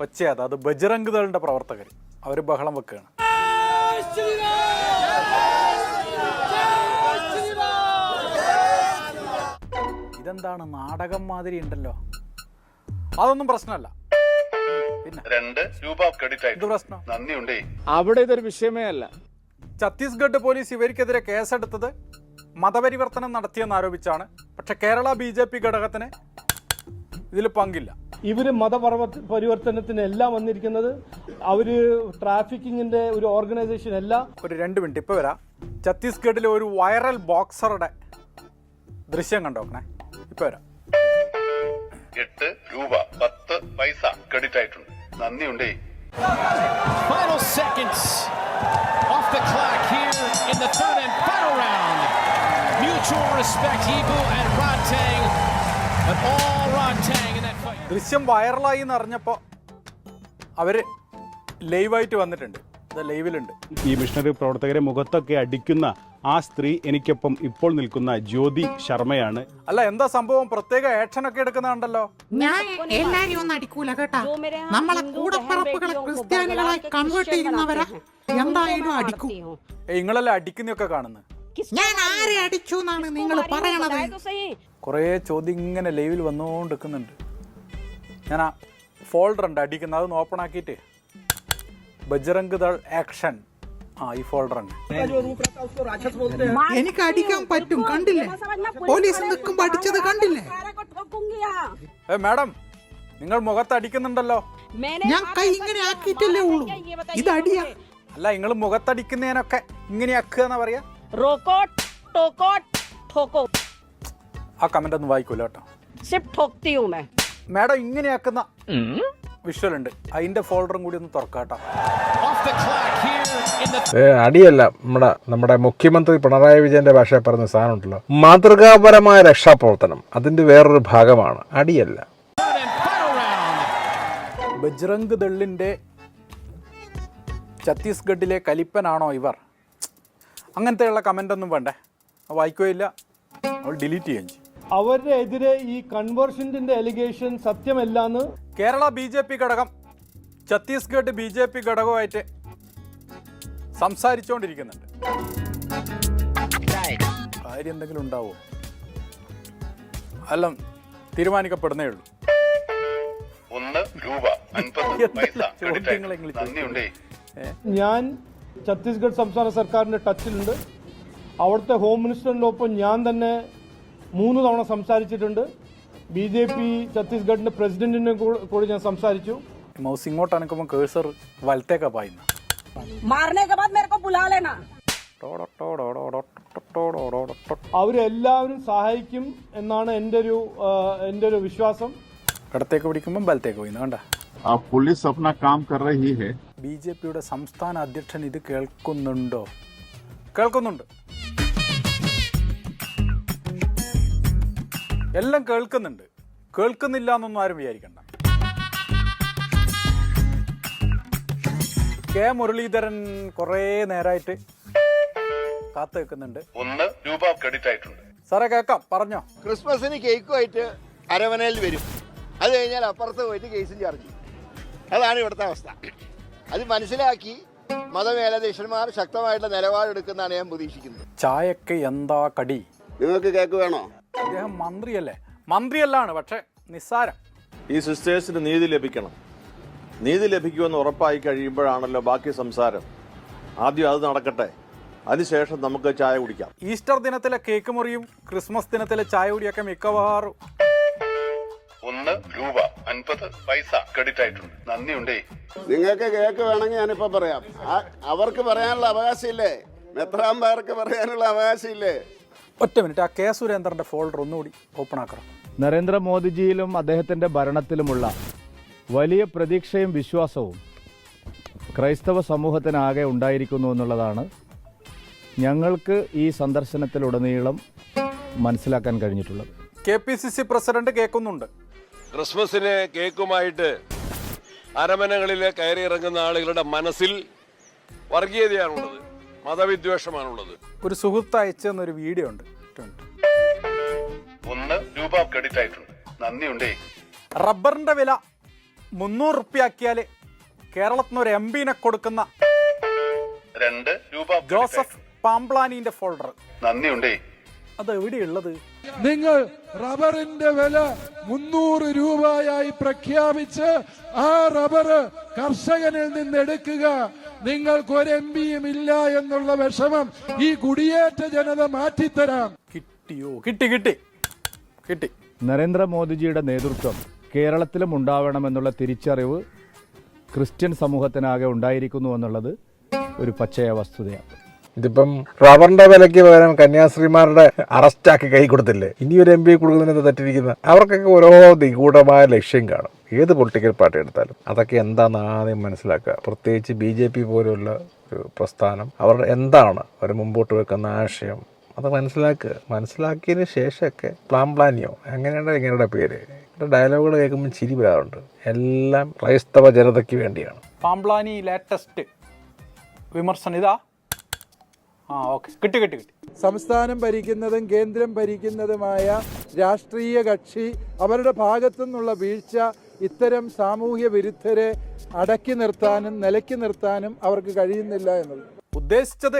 ഒച്ചയാത്. അത് ബജ്റംഗ് ദളിന്റെ പ്രവർത്തകർ അവർ ബഹളം വെക്കുകയാണ്. ഇതെന്താണ് നാടകം മാതിരി ഉണ്ടല്ലോ. അതൊന്നും പ്രശ്നമല്ല. പിന്നെ 2 രൂപ ക്രെഡിറ്റ് ഇത് ആയിട്ടുണ്ട്. പ്രശ്നം. നന്ദിയുണ്ടേ. അവിടെ ഇതൊരു വിഷയമേ അല്ല. ഛത്തീസ്ഗഡ് പോലീസ് ഇവർക്കെതിരെ കേസെടുത്തത് മതപരിവർത്തനം നടത്തിയെന്ന് ആരോപിച്ചാണ്. പക്ഷെ കേരള BJP ഘടകത്തിന് ഇതിൽ പങ്കില്ല. ഇവർ മതപരിവർത്തനത്തിന് എല്ലാം വന്നിരിക്കുന്നത്. അവർ ട്രാഫിക്കിങ്ങിന്റെ ഒരു ഓർഗനൈസേഷൻ അല്ല. ഒരു 2 മിനിറ്റ് ഇപ്പോൾ വരാം. ഛത്തീസ്ഗഡിലെ ഒരു വൈറൽ ബോക്സറുടെ ദൃശ്യം കണ്ടോക്കണേ. ഇപ്പോൾ വരാം. 8 രൂപ 10 പൈസ ക്രെഡിറ്റ് ആയിട്ടുണ്ട്. നന്ദിയുണ്ടേ. Final seconds off the clock here in the third and final round. Mutual respect, Yibu and Rodtang, but all Rodtang in that fight. ദൃശ്യം വൈറലായി എന്ന് അറിഞ്ഞപ്പോൾ അവർ ലൈവായിട്ട് വന്നിട്ടുണ്ട്. ഇത് ലൈവിലുണ്ട്. ഈ മിഷണറി പ്രവർത്തകരെ മുഖത്തൊക്കെ അടിക്കുന്ന ആ സ്ത്രീ എനിക്കൊപ്പം ഇപ്പോൾ നിൽക്കുന്ന ജ്യോതി ശർമ്മയാണ്. അല്ല, എന്താ സംഭവം? പ്രത്യേക ആക്ഷനൊക്കെ എടുക്കുന്നുണ്ടല്ലോ. ഞാൻ എല്ലാരെയും ഒന്നും അടിക്കൂല കേട്ടാ. നമ്മളെ കൂടപ്പറപ്പുകളെ ക്രിസ്ത്യാനികളായി കൺവേർട്ട് ചെയ്യുന്നവരെ എന്തായാലും അടിക്കും. നിങ്ങളെല്ലാം അടിക്കുന്നൊക്കെ കാണുന്നത്. ഞാൻ ആരെ അടിച്ചു എന്നാണ് നിങ്ങൾ പറയണത്? കുറേ ചോദ്യം ഇങ്ങനെ ലൈവിൽ വന്നുകൊണ്ടിരിക്കുന്നുണ്ട്. ഞാൻ ആ ഫോൾഡർ ഉണ്ട് അടിക്കുന്നത്, അതൊന്ന് ഓപ്പൺ ആക്കിയിട്ട് ബജ്റംഗ് ദൾ ആക്ഷൻ. ഈ ഫോൾഡർ ഉണ്ട്. എനിക്ക് അടിക്കാൻ പറ്റും, കണ്ടില്ലേ? പോലീസ് നിൽക്കുമ്പോ അടിച്ചത് കണ്ടില്ലേ? മാഡം, നിങ്ങൾ മുഖത്ത് അടിക്കുന്നുണ്ടല്ലോ. ഞാൻ കൈ ഇങ്ങനെ ആക്കിയിട്ടല്ലേ ഉള്ളൂ. ഇത് അടിയാ. അല്ല, നിങ്ങൾ മുഖത്തടിക്കുന്നതിനൊക്കെ ഇങ്ങനെ ആക്കുക എന്നാ പറയാ. ആ കമന്റ് ഒന്നും വായിക്കൂല കേട്ടോ. മാഡം ഇങ്ങനെ ആക്കുന്ന വിഷ്വൽ ഉണ്ട്. അതിന്റെ ഫോൾഡറും കൂടി ഒന്ന് തുറക്കാട്ടോ. അടിയല്ല, നമ്മുടെ മുഖ്യമന്ത്രി പിണറായി വിജയന്റെ ഭാഷയിൽ പറഞ്ഞ സാധനം ഉണ്ടല്ലോ, മാതൃകാപരമായ രക്ഷാപ്രവർത്തനം. അതിന്റെ വേറൊരു ഭാഗമാണ്, അടിയല്ല. ബജ്റംഗ് ദളിന്റെ ഛത്തീസ്ഗഡിലെ കലിപ്പനാണോ ഇവർ? അങ്ങനത്തെയുള്ള കമന്റ് ഒന്നും വേണ്ടേ, വായിക്കുകയില്ല, അവൾ ഡിലീറ്റ് ചെയ്യുകയും ചെയ്യും. അവരുടെ എതിരെ ഈ കൺവേർഷന്റെ എലിഗേഷൻ സത്യമല്ലാന്ന് കേരള BJP ഘടകം ഛത്തീസ്ഗഡ് BJP ഘടകമായിട്ട് സംസാരിച്ചുകൊണ്ടിരിക്കുന്നുണ്ട്. കാര്യം എന്തെങ്കിലും ഉണ്ടാവോ? എല്ലാം തീരുമാനിക്കപ്പെടുന്നേ ഉള്ളൂ. 1 രൂപ 50 പൈസ ക്രെഡിറ്റ് ആയിട്ടുണ്ട്. നന്ദിയുണ്ടേ. ഞാൻ ഛത്തീസ്ഗഡ് സംസ്ഥാന സർക്കാരിന്റെ ടച്ചിലുണ്ട്. അവിടുത്തെ ഹോം മിനിസ്റ്ററിന്റെ ഒപ്പം ഞാൻ തന്നെ 3 തവണ സംസാരിച്ചിട്ടുണ്ട്. BJP ഛത്തീസ്ഗഡിന്റെ പ്രസിഡന്റിനെ കൂടി ഞാൻ സംസാരിച്ചു. മൗസ് ഇങ്ങോട്ട് അനക്കുമ്പോൾ കേഴ്സർ വലത്തേക്കാ പായുന്ന. അവരെല്ലാവരും സഹായിക്കും എന്നാണ് എൻ്റെ ഒരു വിശ്വാസം. ഇടത്തേക്ക് പിടിക്കുമ്പോൾ വലത്തേക്ക് പോയിന്ന് കണ്ട. अब पुलिस अपना काम कर रही है. BJP-യുടെ സംസ്ഥാന അധ്യക്ഷൻ ഇത് കേൾക്കുന്നുണ്ടോ? കേൾക്കുന്നുണ്ട്, എല്ലാം കേൾക്കുന്നുണ്ട്. കേൾക്കുന്നില്ല എന്നൊന്നും ആരും വിചാരിക്കണ്ട. കെ മുരളീധരൻ കുറേ നേരമായിട്ട് കാത്തു വെക്കുന്നുണ്ട്. 1 രൂപ ക്രെഡിറ്റ് ആയിട്ടുണ്ട്. സാറേ കേൾക്കാം, പറഞ്ഞോ. ക്രിസ്മസിന് കേക്കുമായിട്ട് അരവനയിൽ വരും. അത് കഴിഞ്ഞാൽ അപ്പുറത്ത് പോയിട്ട് കേസും ചാർജ് ചെയ്യും. അതാണ് ഇവിടുത്തെ അവസ്ഥ. അത് മനസ്സിലാക്കി മതമേലധ്യക്ഷന്മാർ ശക്തമായിട്ടുള്ള നിലപാടെടുക്കുന്നതാണ് ഞാൻ പ്രതീക്ഷിക്കുന്നത്. ചായക്ക് എന്താ കടി? നിങ്ങൾക്ക് കേക്ക് വേണോ? അദ്ദേഹം മന്ത്രിയല്ലാണ്, പക്ഷെ നിസ്സാരം. ഈ സിസ്റ്റേഴ്സിന് നീതി ലഭിക്കണം. നീതി ലഭിക്കുമെന്ന് ഉറപ്പായി കഴിയുമ്പോഴാണല്ലോ ബാക്കി സംസാരം. ആദ്യം അത് നടക്കട്ടെ, അതിനുശേഷം നമുക്ക് ചായ കുടിക്കാം. ഈസ്റ്റർ ദിനത്തിലെ കേക്ക് മുറിയും ക്രിസ്മസ് ദിനത്തിലെ ചായ കുടിയൊക്കെ മിക്കവാറും 1 രൂപ 50 പൈസ ക്രെഡിറ്റ് ആയിട്ടുണ്ട്. നന്ദിയുണ്ടേ. നിങ്ങൾക്ക് കേക്ക് വേണമെങ്കിൽ ഞാനിപ്പോൾ പറയാം. അവർക്ക് പറയാനുള്ള അവകാശമില്ലേ? മെത്രാന്മാർക്ക് പറയാനുള്ള അവകാശമില്ലേ? ഒറ്റ മിനിറ്റ്, ആ കെ സുരേന്ദ്രന്റെ ഫോൾഡർ ഒന്നുകൂടി ഓപ്പൺ ആക്കണം. നരേന്ദ്രമോദിജിയിലും അദ്ദേഹത്തിൻ്റെ ഭരണത്തിലുമുള്ള വലിയ പ്രതീക്ഷയും വിശ്വാസവും ക്രൈസ്തവ സമൂഹത്തിനാകെ ഉണ്ടായിരിക്കുന്നു എന്നുള്ളതാണ് ഞങ്ങൾക്ക് ഈ സന്ദർശനത്തിലുടനീളം മനസ്സിലാക്കാൻ കഴിഞ്ഞിട്ടുള്ളത്. KPCC പ്രസിഡന്റ് കേൾക്കുന്നുണ്ട്. ക്രിസ്മസിന് കേക്കുമായിട്ട് അരമനകളിൽ കയറിയിറങ്ങുന്ന ആളുകളുടെ മനസ്സിൽ വർഗീയതയാണുള്ളത്, മതവിദ്വേഷമാണുള്ളത്. ഒരു സുഹൃത്ത് അയച്ചെന്നൊരു വീഡിയോ ഉണ്ട്. 1 രൂപ ക്രെഡിറ്റ് ആയിട്ടുണ്ട്. നന്ദിയുണ്ടേ. റബ്ബറിന്റെ വില 300 റുപ്യാക്കിയാൽ കേരളത്തിന് ഒരു MP-നെ കൊടുക്കുന്ന 2 രൂപ ജോസഫ് പാംപ്ലാനിന്റെ ഫോൾഡർ. നന്ദിയുണ്ടേ. അത് എവിടെയുള്ളത്? നിങ്ങൾ റബ്ബറിന്റെ വില 300 രൂപയായി പ്രഖ്യാപിച്ച് ആ റബ്ബർ കർഷകനിൽ നിന്ന് എടുക്കുക. നിങ്ങൾക്ക് ഒരു MP-യും ഇല്ല എന്നുള്ള വിഷമം ഈ കുടിയേറ്റ ജനത മാറ്റിത്തരാം. കിട്ടിയോ? കിട്ടി. നരേന്ദ്രമോദിജിയുടെ നേതൃത്വം കേരളത്തിലും ഉണ്ടാവണമെന്നുള്ള തിരിച്ചറിവ് ക്രിസ്ത്യൻ സമൂഹത്തിനാകെ ഉണ്ടായിരിക്കുന്നു എന്നുള്ളത് ഒരു പച്ചയ വസ്തുതയാണ്. ഇതിപ്പം റബ്ബറിന്റെ വിലയ്ക്ക് പകരം കന്യാസ്ത്രീമാരുടെ അറസ്റ്റാക്കി കൈ കൊടുത്തില്ലേ? ഇനിയൊരു MP കൊടുക്കുന്നതിന് തെറ്റിരിക്കുന്ന അവർക്കൊക്കെ ഓരോ നിഗൂഢമായ ലക്ഷ്യം കാണും. ഏത് പൊളിറ്റിക്കൽ പാർട്ടി എടുത്താലും അതൊക്കെ എന്താണെന്ന് ആദ്യം മനസ്സിലാക്കുക. പ്രത്യേകിച്ച് BJP പോലുള്ള ഒരു പ്രസ്ഥാനം അവരുടെ എന്താണ് അവർ മുമ്പോട്ട് വെക്കുന്ന ആശയം അത് മനസ്സിലാക്കിയതിന് ശേഷമൊക്കെ പ്ലാനിയോ ഇങ്ങനെയുടെ പേര് ഡയലോഗുകൾ കേൾക്കുമ്പോൾ ചിരി വരാറുണ്ട്. എല്ലാം ക്രൈസ്തവ ജനതയ്ക്ക് വേണ്ടിയാണ്. പാംപ്ലാനി ലേറ്റസ്റ്റ് വിമർശനം ഇതാ. കിട്ടി. സംസ്ഥാനം ഭരിക്കുന്നതും കേന്ദ്രം ഭരിക്കുന്നതുമായ രാഷ്ട്രീയ കക്ഷി അവരുടെ ഭാഗത്തു നിന്നുള്ള വീഴ്ച ഇത്തരം സാമൂഹ്യ വിരുദ്ധരെ അടക്കി നിർത്താനും നിലയ്ക്ക് നിർത്താനും അവർക്ക് കഴിയുന്നില്ല എന്നുള്ളത്. ഉദ്ദേശിച്ചത്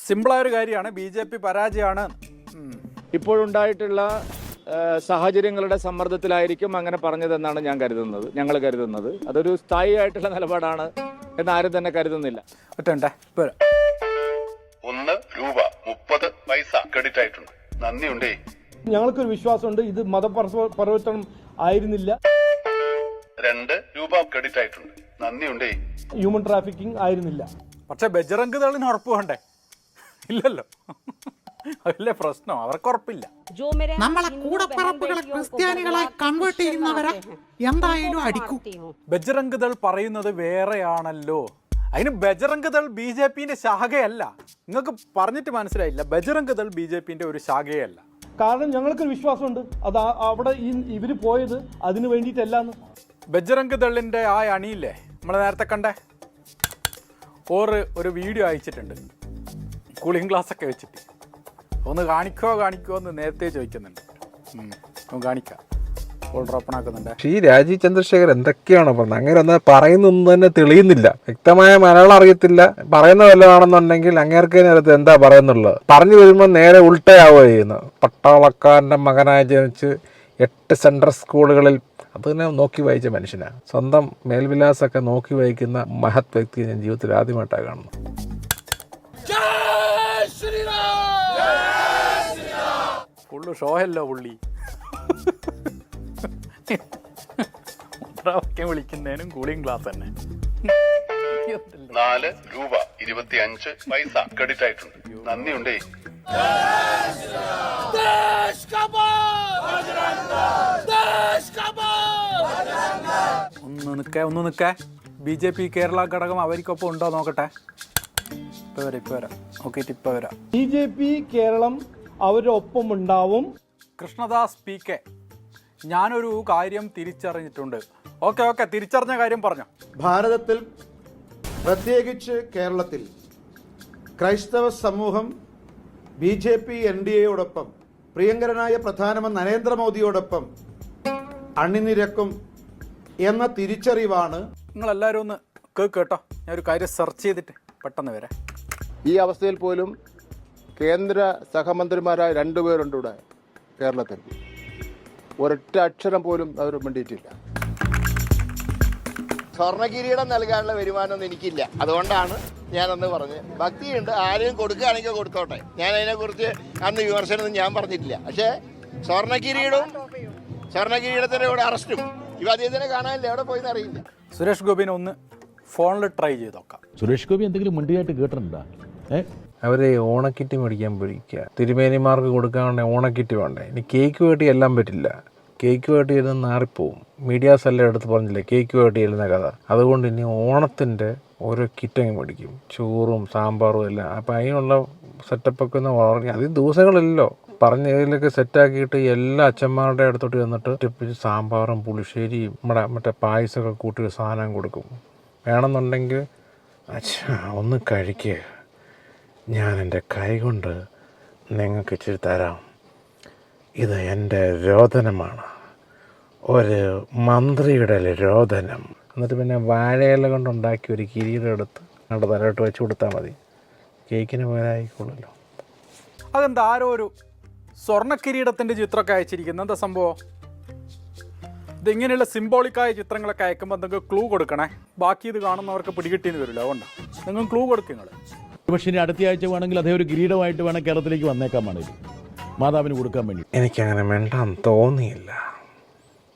സിമ്പിളായൊരു കാര്യമാണ്. BJP പരാജയമാണ്. ഇപ്പോഴുണ്ടായിട്ടുള്ള സാഹചര്യങ്ങളുടെ സമ്മർദ്ദത്തിലായിരിക്കും അങ്ങനെ പറഞ്ഞതെന്നാണ് ഞങ്ങൾ കരുതുന്നത്. അതൊരു സ്ഥായി ആയിട്ടുള്ള നിലപാടാണ് എന്നാരും തന്നെ കരുതുന്നില്ല. 1 രൂപ 30 പൈസ ക്രെഡിറ്റ് ആയിട്ടുണ്ട്. നന്ദിയുണ്ടേ. ഞങ്ങൾക്കൊരു വിശ്വാസമുണ്ട് ഇത് മതപരിവർത്തനം ആയിരുന്നില്ല. 2 രൂപ ക്രെഡിറ്റ് ആയിട്ടുണ്ട്. നന്ദിയുണ്ടേ. ഹ്യൂമൻ ട്രാഫിക്കിംഗ് ആയിരുന്നില്ല. പക്ഷെ ബജറംഗ് ദളിന് ഉറപ്പ് വേണ്ടേ? ഇല്ലല്ലോ. അതല്ലേ പ്രശ്നം, അവർക്ക് ഉറപ്പില്ല. നമ്മളെ കൂടപ്പറപ്പുകളെ ക്രിസ്ത്യാനികളായി കൺവേർട്ട് ചെയ്യുന്നവരെ എന്തായാലും അടിക്കും. ബജറംഗ് ദൾ പറയുന്നത് വേറെയാണല്ലോ. അതിന് ബജറംഗ് ദൾ BJP-ന്റെ ശാഖയല്ല. നിങ്ങൾക്ക് പറഞ്ഞിട്ട് മനസ്സിലായില്ല. ബജറംഗ് ദൾ BJP-ന്റെ ഒരു ശാഖയല്ല. കാരണം ഞങ്ങൾക്കൊരു വിശ്വാസമുണ്ട് അത് അവിടെ ഇവര് പോയത് അതിനു വേണ്ടിയിട്ടല്ലാന്ന്. ബജറംഗ് ദളിന്റെ ആ അണിയില്ലേ നമ്മൾ നേരത്തെ കണ്ടേ, ഒരു വീഡിയോ അയച്ചിട്ടുണ്ട് കൂളിംഗ് ഗ്ലാസ് ഒക്കെ വെച്ചിട്ട്. ഒന്ന് കാണിക്കോ എന്ന് നേരത്തെ ചോദിക്കുന്നുണ്ട്. കാണിക്കാം. ഫോൾഡർ ഓപ്പൺ ആക്കുന്നുണ്ട്. ഈ രാജീവ് ചന്ദ്രശേഖർ എന്തൊക്കെയാണോ പറഞ്ഞത്? അങ്ങനെ ഒന്ന് പറയുന്നൊന്നും തന്നെ തെളിയുന്നില്ല. വ്യക്തമായ മലയാളം അറിയത്തില്ല. പറയുന്ന വല്ലതാണെന്നുണ്ടെങ്കിൽ അങ്ങേർക്ക് നേരത്തെ എന്താ പറയുന്നുള്ളത് പറഞ്ഞു വരുമ്പോൾ നേരെ ഉൾട്ടയാവുക ചെയ്യുന്നത്. പട്ടാളക്കാരൻ്റെ മകനായി ജനിച്ച് 8 സെൻട്രൽ സ്കൂളുകളിൽ അത് തന്നെ നോക്കി വായിച്ച മനുഷ്യനാണ്. സ്വന്തം മേൽവിലാസമൊക്കെ നോക്കി വായിക്കുന്ന മഹത് വ്യക്തി ഞാൻ ജീവിതത്തിൽ ആദ്യമായിട്ടാണ് കാണുന്നത്. ഫുള്ള് ഷോ അല്ലോ പുള്ളി. മുദ്രാവാക്യം വിളിക്കുന്നതിനും കൂളിംഗ് ഗ്ലാസ് തന്നെ. 4 രൂപ 25 പൈസ ക്രെഡിറ്റ് ആയിട്ടുണ്ട്. നന്ദിയുണ്ടേ. ഒന്ന് നിൽക്കേ. BJP കേരള ഘടകം അവർക്കൊപ്പം ഉണ്ടോ നോക്കട്ടെ. ഇപ്പൊ വരാം. ഓക്കെ, ഇപ്പൊ വരാം. BJP കേരളം അവരുടെ ഒപ്പം ഉണ്ടാവും. കൃഷ്ണദാസ് PK, ഞാനൊരു കാര്യം തിരിച്ചറിഞ്ഞിട്ടുണ്ട്. ഓക്കെ, തിരിച്ചറിഞ്ഞ കാര്യം പറഞ്ഞു. ഭാരതത്തിൽ പ്രത്യേകിച്ച് കേരളത്തിൽ ക്രൈസ്തവ സമൂഹം BJP NDAയോടൊപ്പം പ്രിയങ്കരനായ പ്രധാനമന്ത്രി നരേന്ദ്രമോദിയോടൊപ്പം അണിനിരക്കും എന്ന തിരിച്ചറിവാണ്. നിങ്ങളെല്ലാവരും ഒന്ന് കേട്ടോ, ഞാനൊരു കാര്യം സെർച്ച് ചെയ്തിട്ട് പെട്ടെന്ന് വരാം. ഈ അവസ്ഥയിൽ പോലും കേന്ദ്ര സഹമന്ത്രിമാരായ 2 പേരുണ്ട് ഇവിടെ കേരളത്തിൽ. ഒരൊറ്റ അക്ഷരം പോലും അവർ മിണ്ടിയിട്ടില്ല. സ്വർണ്ണകിരീടം നൽകാനുള്ള വരുമാനമൊന്നും എനിക്കില്ല. അതുകൊണ്ടാണ് ഞാനന്ന് പറഞ്ഞത്. ഭക്തിയുണ്ട്, ആരെയും കൊടുക്കുകയാണെങ്കിൽ കൊടുത്തോട്ടെ. ഞാൻ അതിനെക്കുറിച്ച് അന്ന് വിമർശനമൊന്നും ഞാൻ പറഞ്ഞിട്ടില്ല. പക്ഷേ സ്വർണ്ണകിരീടത്തിൻ്റെ കൂടെ അറസ്റ്റും ഇവ അദ്ദേഹത്തിനെ കാണാനില്ല, എവിടെ പോയിന്ന് അറിയില്ല. സുരേഷ് ഗോപിനെ ഒന്ന് ഫോണിൽ ട്രൈ ചെയ്ത് നോക്കാം. സുരേഷ് ഗോപി എന്തെങ്കിലും മുണ്ടിയായിട്ട് കേട്ടിട്ടുണ്ടോ? അവരെ ഓണക്കിറ്റ് മേടിക്കാൻ പോയിരിക്കുക. തിരുമേനിമാർക്ക് കൊടുക്കാൻ വേണ്ട ഓണക്കിറ്റ് വേണ്ടേ? ഇനി കേക്ക് വേട്ടി എല്ലാം പറ്റില്ല. കേക്ക് വേട്ടി ഇരുന്ന് നാറിപ്പോവും. മീഡിയാസ് എല്ലാം എടുത്ത് പറഞ്ഞില്ലേ കേക്ക് വേട്ടി ഇരുന്ന കഥ. അതുകൊണ്ട് ഇനി ഓണത്തിൻ്റെ ഓരോ കിറ്റങ്ങ് മേടിക്കും, ചോറും സാമ്പാറും എല്ലാം. അപ്പം അതിനുള്ള സെറ്റപ്പൊക്കെ ഒന്ന് വളരെ അധികം ദിവസങ്ങളില്ലല്ലോ. പറഞ്ഞ ഇതിലൊക്കെ സെറ്റാക്കിയിട്ട് എല്ലാ അച്ഛന്മാരുടെ അടുത്തോട്ട് ചെന്നിട്ട് സാമ്പാറും പുളിശ്ശേരിയും മറ്റേ പായസമൊക്കെ കൂട്ടി സാധനം കൊടുക്കും. വേണമെന്നുണ്ടെങ്കിൽ അച്ഛാ ഒന്ന് കഴിക്കുക, ഞാൻ എൻ്റെ കൈ കൊണ്ട് നിങ്ങൾക്ക് ഇച്ചിരി തരാം, ഇത് എൻ്റെ രോദനമാണ്, ഒരു മന്ത്രിയുടെ രോദനം. എന്നിട്ട് പിന്നെ വാഴയില കൊണ്ടുണ്ടാക്കി ഒരു കിരീടം എടുത്ത് അവിടെ തലയിട്ട് വെച്ച് കൊടുത്താൽ മതി, കേക്കിന് പോരായിക്കോളല്ലോ. അതെന്താ ആരോ ഒരു സ്വർണ്ണ കിരീടത്തിൻ്റെ ചിത്രമൊക്കെ അയച്ചിരിക്കുന്നത്? എന്താ സംഭവം? ഇതിങ്ങനെയുള്ള സിംബോളിക്കായ ചിത്രങ്ങളൊക്കെ അയക്കുമ്പോൾ എന്തെങ്കിലും ക്ലൂ കൊടുക്കണേ. ബാക്കി ഇത് കാണുന്നവർക്ക് പിടികിട്ടിയെന്ന് വരില്ല. അതുകൊണ്ടാണ് നിങ്ങൾ ക്ലൂ കൊടുക്കും. നിങ്ങൾ പക്ഷേ ഇനി അടുത്ത ആഴ്ച വേണമെങ്കിൽ അതേ ഒരു കിരീടമായിട്ട് വേണം കേരളത്തിലേക്ക് വന്നേക്കാൻ വേണമെങ്കിൽ മാതാവിന് കൊടുക്കാൻ വേണ്ടി. എനിക്കങ്ങനെ മിണ്ടാൻ തോന്നിയില്ല.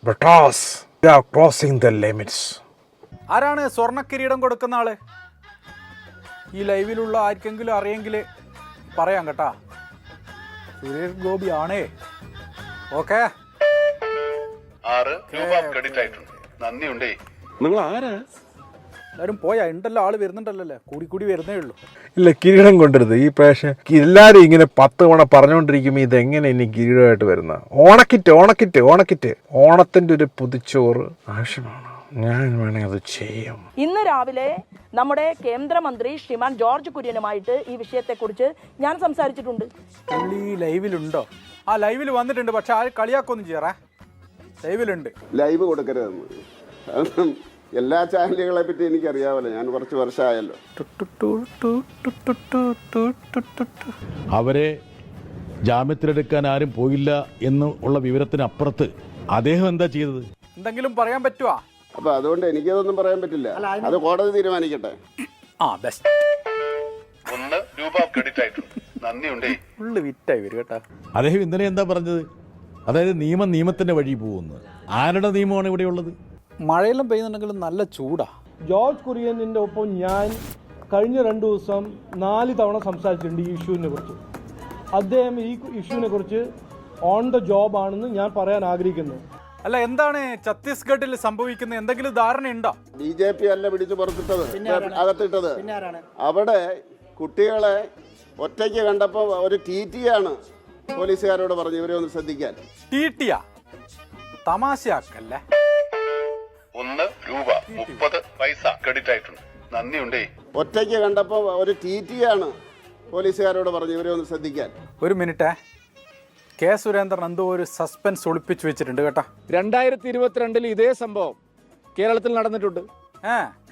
Because you are crossing the limits. ആരാണ് സ്വർണ്ണ കിരീടം കൊടുക്കുന്ന ആള്? ഈ ലൈവിലുള്ള ആർക്കെങ്കിലും അറിയെങ്കിൽ പറയാം കേട്ടാ. സുരേഷ് ഗോപി ആണേ. ഓക്കെ, 6 രൂപ ക്രെഡിറ്റ് ആയിട്ടുണ്ട്. നന്ദിയുണ്ടേ. നിങ്ങൾ ആരാ? എല്ലാവരും പോയാ? ഉണ്ടല്ലോ, ആള് വരുന്നുണ്ടല്ലോ. കൂടി വരുന്നേ ഉള്ളൂ. ഇല്ല, കിരീടം കൊണ്ടുവരുത് ഈ പ്രാവശ്യം. എല്ലാവരും ഇങ്ങനെ 10 തവണ പറഞ്ഞുകൊണ്ടിരിക്കുമ്പോൾ ഇതെങ്ങനെ ഇനി കിരീടമായിട്ട് വരുന്ന? ഓണക്കിറ്റ് ഓണത്തിൻ്റെ ഒരു പുതുച്ചോറ് ആവശ്യമാണ്. ഞാൻ വേണമെങ്കിൽ അത് ചെയ്യും. ഇന്ന് രാവിലെ നമ്മുടെ കേന്ദ്രമന്ത്രി ശ്രീമാൻ ജോർജ് കുര്യനുമായിട്ട് ഈ വിഷയത്തെക്കുറിച്ച് ഞാൻ സംസാരിച്ചിട്ടുണ്ട്. പുള്ളി ലൈവിലുണ്ടോ? ആ ലൈവിൽ വന്നിട്ടുണ്ട്, പക്ഷെ ആ കളിയാക്കൊന്നും ചെയ്യാറേ. ലൈവിലുണ്ട്. ലൈവ് കൊടുക്കരുതെന്ന് എല്ലാ ചാനലുകളെ പറ്റി എനിക്കറിയാമല്ലോ, ഞാൻ കുറച്ച് വർഷമായല്ലോ. അവരെ ജാമ്യത്തിലെടുക്കാൻ ആരും പോയില്ല എന്നുള്ള വിവരത്തിനപ്പുറത്ത് അദ്ദേഹം എന്താ ചെയ്തത്? എന്തെങ്കിലും പറയാൻ പറ്റുവാ? അപ്പൊ അതുകൊണ്ട് എനിക്കതൊന്നും പറയാൻ പറ്റില്ല, അത് കോടതി തീരുമാനിക്കട്ടെ. ബെസ്റ്റ്. 1 രൂപ ക്രെഡിറ്റ് ആയിട്ടുണ്ട്. നന്ദിയുണ്ടേ. ഫുള്ള് വിറ്റായി വരും കേട്ടാ. അദ്ദേഹം ഇന്നലെ എന്താ പറഞ്ഞത്? അതായത് നിയമത്തിൻ്റെ വഴി പോകുന്നു. ആരുടെ നിയമമാണ് ഇവിടെ ഉള്ളത്? മഴയെല്ലാം പെയ്യുന്നുണ്ടെങ്കിലും നല്ല ചൂടാ. ജോർജ് കുര്യനിൻ്റെ ഒപ്പം ഞാൻ കഴിഞ്ഞ 2 ദിവസം 4 തവണ സംസാരിച്ചിട്ടുണ്ട് ഈ ഇഷ്യൂവിനെ കുറിച്ച്. അദ്ദേഹം ഈ ഇഷ്യൂവിനെ കുറിച്ച് ഓൺ ദ ജോബ് ആണെന്ന് ഞാൻ പറയാൻ ആഗ്രഹിക്കുന്നു. അല്ല, എന്താണ് ഛത്തീസ്ഗഡിൽ സംഭവിക്കുന്നത്? എന്തെങ്കിലും ധാരണയുണ്ടോ? BJP അല്ല പിടിച്ചു പുറത്തിട്ടത്, അകത്തിട്ടത്. അവിടെ കുട്ടികളെ ഒറ്റയ്ക്ക് കണ്ടപ്പോൾ ഒരു TT-യാണ് പോലീസുകാരോട് പറഞ്ഞു ഇവരെ ഒന്ന് ശ്രദ്ധിക്കാൻ. TT-യാ? തമാശയാക്കല്ലേ. 1 രൂപ 30 പൈസ ക്രെഡിറ്റ് ആയിട്ടുണ്ട്. നന്ദിയുണ്ടേ. ഒറ്റയ്ക്ക് കണ്ടപ്പോൾ ഒരു TT-യാണ് പോലീസുകാരോട് പറഞ്ഞു ഇവരെ ഒന്ന് ശ്രദ്ധിക്കാൻ. ഒരു മിനിറ്റേ, കെ സുരേന്ദ്രൻ എന്തോ ഒരു സസ്പെൻസ് ഒളിപ്പിച്ചു വെച്ചിട്ടുണ്ട് കേട്ടോ. 2022 ഇതേ സംഭവം കേരളത്തിൽ നടന്നിട്ടുണ്ട്.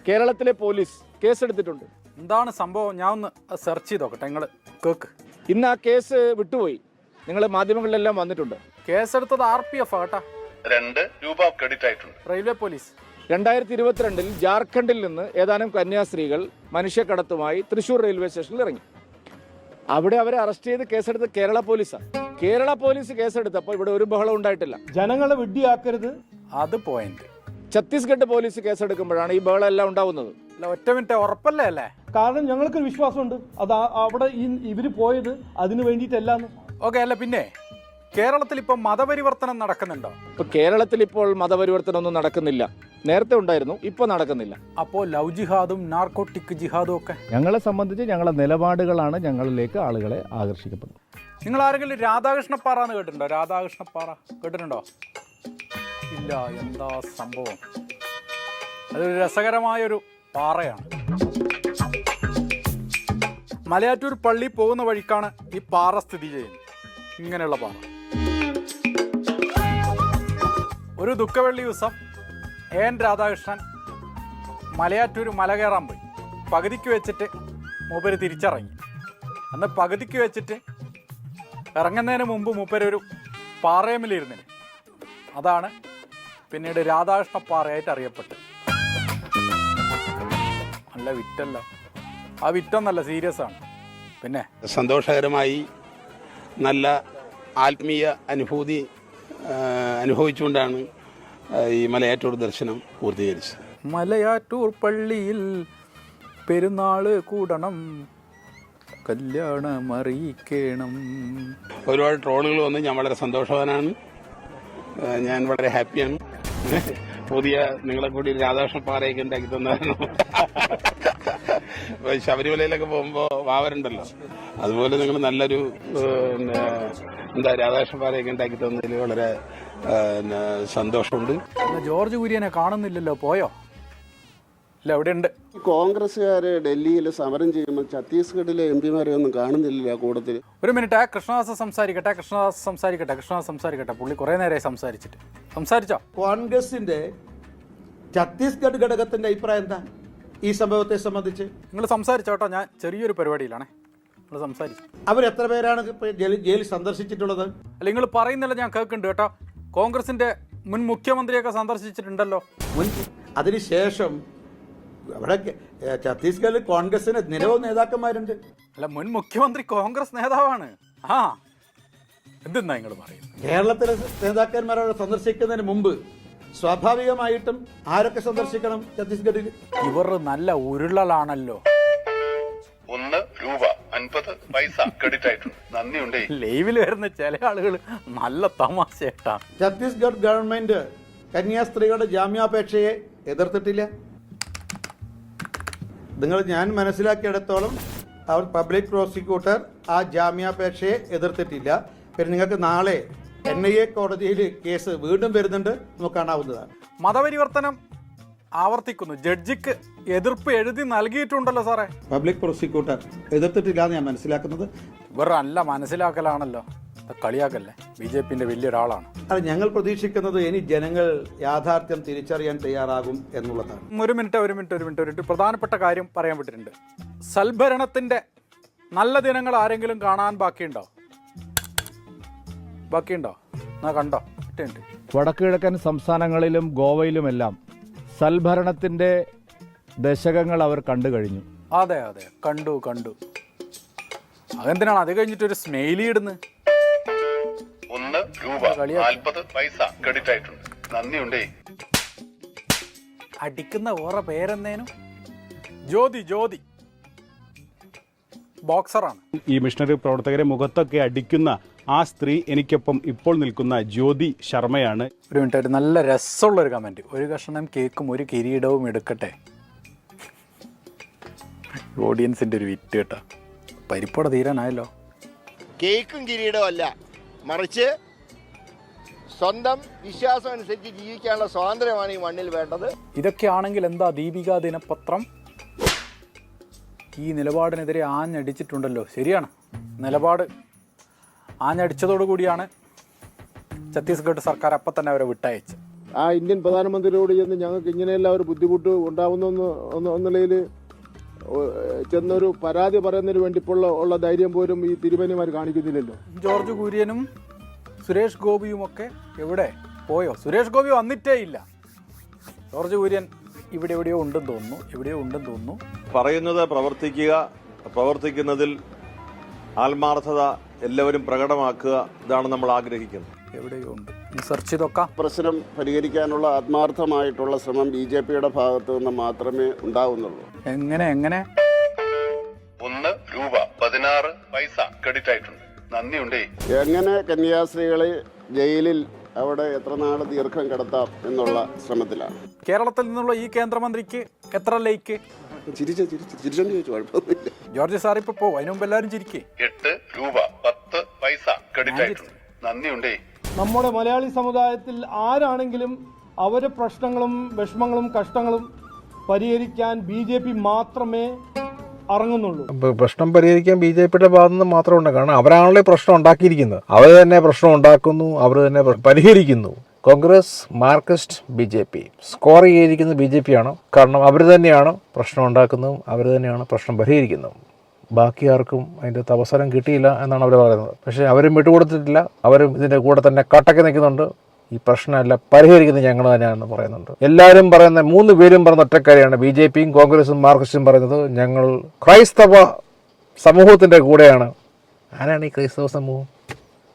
കേരളത്തിലെ പോലീസ് കേസെടുത്തിട്ടുണ്ട്. എന്താണ് സംഭവം? ഞാൻ ഒന്ന് സെർച്ച് ചെയ്ത് നോക്കട്ടെ, നിങ്ങൾ കേക്ക്. ഇന്ന് ആ കേസ് വിട്ടുപോയി, നിങ്ങൾ മാധ്യമങ്ങളിലെല്ലാം വന്നിട്ടുണ്ട്. കേസെടുത്തത് RPF കേട്ടാ. 2 രൂപ ക്രെഡിറ്റ് ആയിട്ടുണ്ട്. Railway police. 2022 ജാർഖണ്ഡിൽ നിന്ന് ഏതാനും കന്യാസ്ത്രീകൾ മനുഷ്യക്കടത്തുമായി തൃശ്ശൂർ റെയിൽവേ സ്റ്റേഷനിൽ ഇറങ്ങി. അവിടെ അവരെ അറസ്റ്റ് ചെയ്ത് കേസെടുത്ത് കേരള പോലീസാണ്. കേരള പോലീസ് കേസെടുത്തപ്പോൾ ഇവിടെ ഒരു ബഹളം ഉണ്ടായിട്ടില്ല. ജനങ്ങളെ വിഡ്ഢിയാക്കരുത്, അത് പോയിന്റ്. ഛത്തീസ്ഗഡ് പോലീസ് കേസെടുക്കുമ്പോഴാണ് ഈ ബഹളം എല്ലാം ഉണ്ടാവുന്നത്. അല്ല, ഒറ്റ മിനിറ്റ്, ഉറപ്പല്ലേ അല്ലേ? കാരണം ഞങ്ങൾക്കൊരു വിശ്വാസമുണ്ട് അത് അവിടെ ഇവർ പോയത് അതിന് വേണ്ടിയിട്ടല്ലാന്ന്. ഓക്കെ. അല്ല, പിന്നെ കേരളത്തിൽ ഇപ്പോൾ മതപരിവർത്തനം നടക്കുന്നുണ്ടോ? ഇപ്പൊ കേരളത്തിൽ ഇപ്പോൾ മതപരിവർത്തനം ഒന്നും നടക്കുന്നില്ല. നേരത്തെ ഉണ്ടായിരുന്നു, ഇപ്പോൾ നടക്കുന്നില്ല. അപ്പോൾ ലവ് ജിഹാദും നാർക്കോട്ടിക് ജിഹാദും ഒക്കെ ഞങ്ങളെ സംബന്ധിച്ച് ഞങ്ങളുടെ നിലപാടുകളാണ് ഞങ്ങളിലേക്ക് ആളുകളെ ആകർഷിക്കപ്പെടുന്നത്. നിങ്ങൾ ആരെങ്കിലും രാധാകൃഷ്ണപ്പാറ എന്ന് കേട്ടിട്ടുണ്ടോ? രാധാകൃഷ്ണപ്പാറ കേട്ടിട്ടുണ്ടോ? ഇല്ല. എന്താ സംഭവം? അതൊരു രസകരമായൊരു പാറയാണ്. മലയാറ്റൂർ പള്ളി പോകുന്ന വഴിക്കാണ് ഈ പാറ സ്ഥിതി ചെയ്യുന്നത്. ഇങ്ങനെയുള്ള പാറ. ഒരു ദുഃഖവെള്ളി ദിവസം എൻ രാധാകൃഷ്ണൻ മലയാറ്റൂർ മല കയറാൻ പോയി. പകുതിക്ക് വെച്ചിട്ട് മൂപ്പര് തിരിച്ചിറങ്ങി. അന്ന് പകുതിക്ക് വെച്ചിട്ട് ഇറങ്ങുന്നതിന് മുമ്പ് മൂപ്പരൊരു പാറയമ്മിലിരുന്നിന്. അതാണ് പിന്നീട് രാധാകൃഷ്ണ പാറയായിട്ട് അറിയപ്പെട്ടത്. നല്ല വിറ്റല്ല. ആ വിറ്റൊന്നല്ല, സീരിയസ് ആണ്. പിന്നെ സന്തോഷകരമായി നല്ല ആത്മീയ അനുഭൂതി അനുഭവിച്ചുകൊണ്ടാണ് ഈ മലയാറ്റൂർ ദർശനം പൂർത്തീകരിച്ചത്. മലയാറ്റൂർ പള്ളിയിൽ പെരുന്നാൾ കൂടണം, കല്യാണം അറിയിക്കണം. ഒരുപാട് ട്രോളുകൾ വന്ന് ഞാൻ വളരെ സന്തോഷവാനാണ്. ഞാൻ വളരെ ഹാപ്പിയാണ്. പുതിയ നിങ്ങളെ കൂടി രാധാകൃഷ്ണ പാറയൊക്കെ ഉണ്ടാക്കി തന്നായിരുന്നു. ശബരിമലയിലൊക്കെ പോകുമ്പോൾ വാവരുണ്ടല്ലോ, അതുപോലെ നിങ്ങൾ നല്ലൊരു രാധാകൃഷ്ണ പാറയൊക്കെ ഉണ്ടാക്കി തന്നതിൽ വളരെ സന്തോഷമുണ്ട്. ജോർജ് കുര്യനെ കാണുന്നില്ലല്ലോ, പോയോ? ഇല്ല, അവിടെ ഉണ്ട്. കോൺഗ്രസ്സുകാര് ഡൽഹിയിൽ സമരം ചെയ്യുമ്പോൾ ഛത്തീസ്ഗഡിലെ എംപിമാരെ ഒന്നും കാണുന്നില്ല കൂട്ടത്തിൽ. ഒരു മിനിറ്റ്, കൃഷ്ണദാസ് സംസാരിക്കട്ടെ. പുള്ളി കുറെ നേരമായി സംസാരിച്ചോ? കോൺഗ്രസിന്റെ ഛത്തീസ്ഗഡ് ഘടകത്തിന്റെ അഭിപ്രായം എന്താ ഈ സംഭവത്തെ സംബന്ധിച്ച്? നിങ്ങൾ സംസാരിച്ചോട്ടോ, ഞാൻ ചെറിയൊരു പരിപാടിയിലാണ്. നിങ്ങൾ സംസാരിച്ചു. അവരെത്ര പേരാണ് ജയിലിൽ സന്ദർശിച്ചിട്ടുള്ളത്? അല്ല, നിങ്ങൾ പറയുന്നില്ല, ഞാൻ കേൾക്കുന്നുണ്ട് കേട്ടോ. കോൺഗ്രസിന്റെ മുൻ മുഖ്യമന്ത്രിയൊക്കെ സന്ദർശിച്ചിട്ടുണ്ടല്ലോ. അതിനുശേഷം അവിടെ ഛത്തീസ്ഗഡിൽ കോൺഗ്രസിന് നിരവധി നേതാക്കന്മാരുണ്ട്. അല്ല, മുൻ മുഖ്യമന്ത്രി കോൺഗ്രസ് നേതാവാണ്. എന്തെന്നാ നിങ്ങൾ പറയുന്നത്? കേരളത്തിലെ നേതാക്കന്മാരോട് സന്ദർശിക്കുന്നതിന് മുമ്പ് സ്വാഭാവികമായിട്ടും ആരൊക്കെ സന്ദർശിക്കണം ഛത്തീസ്ഗഡിൽ? ഇവർ നല്ല ഉരുളലാണല്ലോ. ₹1.50 ക്രെഡിറ്റ് ആയിട്ടുണ്ട്. നന്ദിയുണ്ടേ. ലൈവിൽ വരുന്ന ചില ആളുകൾ നല്ല തമാശയായിട്ടാണ്. ഛത്തീസ്ഗഡ് ഗവൺമെന്റ് കന്യാസ്ത്രീകളുടെ ജാമ്യാപേക്ഷയെ എതിർത്തിട്ടില്ല. ഞാൻ മനസ്സിലാക്കിയിടത്തോളം അവർ പബ്ലിക് പ്രോസിക്യൂട്ടർ ആ ജാമ്യാപേക്ഷയെ എതിർത്തിട്ടില്ല. പിന്നെ നിങ്ങൾക്ക് നാളെ NIA കോടതിയിൽ കേസ് വീണ്ടും വരുന്നുണ്ട്, നമുക്ക് കാണാവുന്നതാണ്. മതപരിവർത്തനം ആവർത്തിക്കുന്നു. ജഡ്ജിക്ക് എതിർപ്പ് എഴുതി നൽകിയിട്ടുണ്ടല്ലോ സാറേ. പബ്ലിക് പ്രോസിക്യൂട്ടർ എതിർത്തിട്ടില്ല എന്ന് ഞാൻ മനസ്സിലാക്കുന്നത്. ഇവർ നല്ല മനസ്സിലാക്കലാണല്ലോ, കളിയാക്കല്ലേ. BJPന്റെ വലിയൊരാളാണ്. അത് ഞങ്ങൾ പ്രതീക്ഷിക്കുന്നത് ഇനി ജനങ്ങൾ യാഥാർത്ഥ്യം തിരിച്ചറിയാൻ തയ്യാറാകും എന്നുള്ളതാണ്. ഒരു മിനിറ്റ് പ്രധാനപ്പെട്ട കാര്യം പറയാൻ വിട്ടിട്ടുണ്ട്. സൽഭരണത്തിന്റെ നല്ല ദിനങ്ങൾ ആരെങ്കിലും കാണാൻ ബാക്കിയുണ്ടോ? കണ്ടോ? വടക്ക് കിഴക്കൻ സംസ്ഥാനങ്ങളിലും ഗോവയിലുമെല്ലാം സൽഭരണത്തിന്റെ ദശകങ്ങൾ അവർ കണ്ടു കഴിഞ്ഞു. അതെ, കണ്ടു. അതെന്തിനാണ് അത് കഴിഞ്ഞിട്ട് ഒരു സ്മെയിലി ഇടുന്നത്? ₹1.40 ക്രെഡിറ്റ് ആയിട്ടുണ്ട്. നന്ദിയുണ്ടേ. അടിക്കുന്ന ഓറ പേരെന്നേനും? ജ്യോതി ബോക്സറാണ്. ഈ മിഷണറി പ്രവർത്തകരെ മുഖത്തൊക്കെ അടിക്കുന്ന ആ സ്ത്രീ എനിക്കൊപ്പം ഇപ്പോൾ നിൽക്കുന്ന ജ്യോതി ശർമ്മയാണ്. ഒരു മിനിറ്റ്, ഒരു നല്ല രസമുള്ളൊരു കമൻറ്റ്. ഒരു കഷ്ണം കേക്കും ഒരു കിരീടവും എടുക്കട്ടെ. ഓഡിയൻസിൻ്റെ ഒരു വിറ്റ് കേട്ടോ. പരിപ്പോടെ തീരാനായല്ലോ. കേക്കും കിരീടവും അല്ല, മറിച്ച് സ്വന്തം വിശ്വാസം അനുസരിച്ച് ജീവിക്കാനുള്ള സ്വാതന്ത്ര്യമാണ് ഈ മണ്ണിൽ വേണ്ടത്. ഇതൊക്കെയാണെങ്കിൽ എന്താ ദീപിക ദിനപത്രം ഈ നിലപാടിനെതിരെ ആഞ്ഞടിച്ചിട്ടുണ്ടല്ലോ. ശരിയാണ്, നിലപാട് ആഞ്ഞടിച്ചതോടുകൂടിയാണ് ഛത്തീസ്ഗഡ് സർക്കാർ അപ്പം തന്നെ അവരെ വിട്ടയച്ചു. ആ ഇന്ത്യൻ പ്രധാനമന്ത്രിയോട് ചെന്ന് ഞങ്ങൾക്ക് ഇങ്ങനെയെല്ലാം ഒരു ബുദ്ധിമുട്ട് ഉണ്ടാവുന്നെന്നുള്ളതിൽ ചെന്നൊരു പരാതി പറയുന്നതിന് വേണ്ടിയുള്ള ധൈര്യം പോലും ഈ തിരുമേനിമാർ കാണിക്കുന്നില്ലല്ലോ. ജോർജ് കുര്യനും സുരേഷ് ഗോപിയും ഒക്കെ എവിടെ പോയോ? സുരേഷ് ഗോപി വന്നിട്ടേ ഇല്ല. ജോർജ് കുര്യൻ എവിടെയോ ഉണ്ടെന്ന് തോന്നുന്നു. പറയുന്നത് പ്രവർത്തിക്കുക, പ്രവർത്തിക്കുന്നതിൽ ആത്മാർത്ഥത എല്ലാവരും പ്രകടമാക്കുക, ഇതാണ് നമ്മൾ ആഗ്രഹിക്കുന്നത്. എവിടെയോ ഉണ്ട്. സെർച്ച് ചെയ്തൊക്കെ പ്രശ്നം പരിഹരിക്കാനുള്ള ആത്മാർത്ഥമായിട്ടുള്ള ശ്രമം BJPയുടെ ഭാഗത്തു നിന്ന് മാത്രമേ ഉണ്ടാവുന്നുള്ളൂ. എങ്ങനെ ₹1.16 ക്രെഡിറ്റ് ആയിട്ടുണ്ട്. നന്ദിയുണ്ടേ. എങ്ങനെ കന്യാസ്ത്രീകളെ ജയിലിൽ അവിടെ എത്ര നാൾ ദീർഘം കിടത്താം എന്നുള്ള ശ്രമത്തിലാണ്. കേരളത്തിൽ നിന്നുള്ള ഈ കേന്ദ്രമന്ത്രിക്ക് എത്ര ലൈക്ക്? ചിരിച്ചെന്ന് ചോദിച്ചു, കുഴപ്പമൊന്നുമില്ല. ജോർജ് സാർ ഇപ്പൊ പോകും, അതിന് മുമ്പ് എല്ലാവരും ചിരിക്കേ. ₹8.10 ക്രെഡിറ്റ് ആയിട്ടുണ്ട്. നന്ദിയുണ്ടേ. നമ്മുടെ മലയാളി സമുദായത്തിൽ ആരാണെങ്കിലും അവരുടെ പ്രശ്നങ്ങളും വിഷമങ്ങളും കഷ്ടങ്ങളും പരിഹരിക്കാൻ BJP മാത്രമേ ഇറങ്ങുന്നുള്ളൂ. പ്രശ്നം പരിഹരിക്കാൻ BJPയുടെ ഭാഗത്തു നിന്ന് മാത്രം ഉണ്ട്. കാരണം അവരാണല്ലോ പ്രശ്നം ഉണ്ടാക്കിയിരിക്കുന്നത്. അവർ തന്നെ പ്രശ്നം ഉണ്ടാക്കുന്നു, അവർ തന്നെ പരിഹരിക്കുന്നു. കോൺഗ്രസ്, മാർക്സിസ്റ്റ്, BJP സ്കോർ ചെയ്തിരിക്കുന്നത് BJP ആണ്. കാരണം അവർ തന്നെയാണ് പ്രശ്നം ഉണ്ടാക്കുന്നതും അവർ തന്നെയാണ് പ്രശ്നം പരിഹരിക്കുന്നതും. ബാക്കി ആർക്കും അതിൻ്റെ അവസരം കിട്ടിയില്ല എന്നാണ് അവർ പറയുന്നത്. പക്ഷേ അവരും വിട്ടുകൊടുത്തിട്ടില്ല. അവരും ഇതിൻ്റെ കൂടെ തന്നെ കട്ടക്ക് നിൽക്കുന്നുണ്ട്. ഈ പ്രശ്നമെല്ലാം പരിഹരിക്കുന്നത് ഞങ്ങൾ തന്നെയാണെന്ന് പറയുന്നുണ്ട്. എല്ലാവരും പറയുന്ന 3 പേരും പറയുന്ന ഒറ്റക്കാരിയാണ്. BJPയും കോൺഗ്രസും മാർക്സിസ്റ്റും പറയുന്നത് ഞങ്ങൾ ക്രൈസ്തവ സമൂഹത്തിൻ്റെ കൂടെയാണ്. ആരാണ് ഈ ക്രൈസ്തവ സമൂഹം?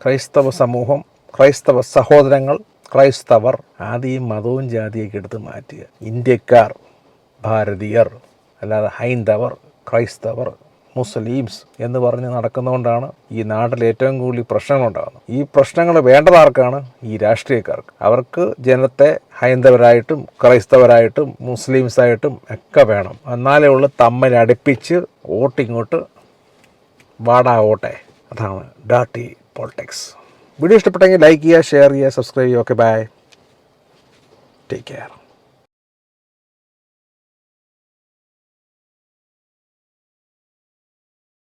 ക്രൈസ്തവ സമൂഹം, ക്രൈസ്തവ സഹോദരങ്ങൾ, ക്രൈസ്തവർ. ആദ്യം മതവും ജാതിയൊക്കെ എടുത്ത് മാറ്റുക. ഇന്ത്യക്കാർ, ഭാരതീയർ, അല്ലാതെ ഹൈന്ദവർ, ക്രൈസ്തവർ, മുസ്ലിംസ് എന്ന് പറഞ്ഞ് നടക്കുന്നതുകൊണ്ടാണ് ഈ നാട്ടിൽ ഏറ്റവും കൂടുതൽ പ്രശ്നങ്ങളുണ്ടാകുന്നത്. ഈ പ്രശ്നങ്ങൾ വേണ്ടതാർക്കാണ്? ഈ രാഷ്ട്രീയക്കാർക്ക്. അവർക്ക് ജനത്തെ ഹൈന്ദവരായിട്ടും ക്രൈസ്തവരായിട്ടും മുസ്ലിംസായിട്ടും ഒക്കെ വേണം. എന്നാലേ ഉള്ളൂ തമ്മിൽ അടുപ്പിച്ച് വോട്ടിങ്ങോട്ട് വാടാവോട്ടെ. അതാണ് ഡാർട്ടി പൊളിറ്റിക്സ്. വീഡിയോ ഇഷ്ടപ്പെട്ടെങ്കിൽ ലൈക്ക് ചെയ്യുക, ഷെയർ ചെയ്യുക, സബ്സ്ക്രൈബ് ചെയ്യുക. Okay, bye, take care.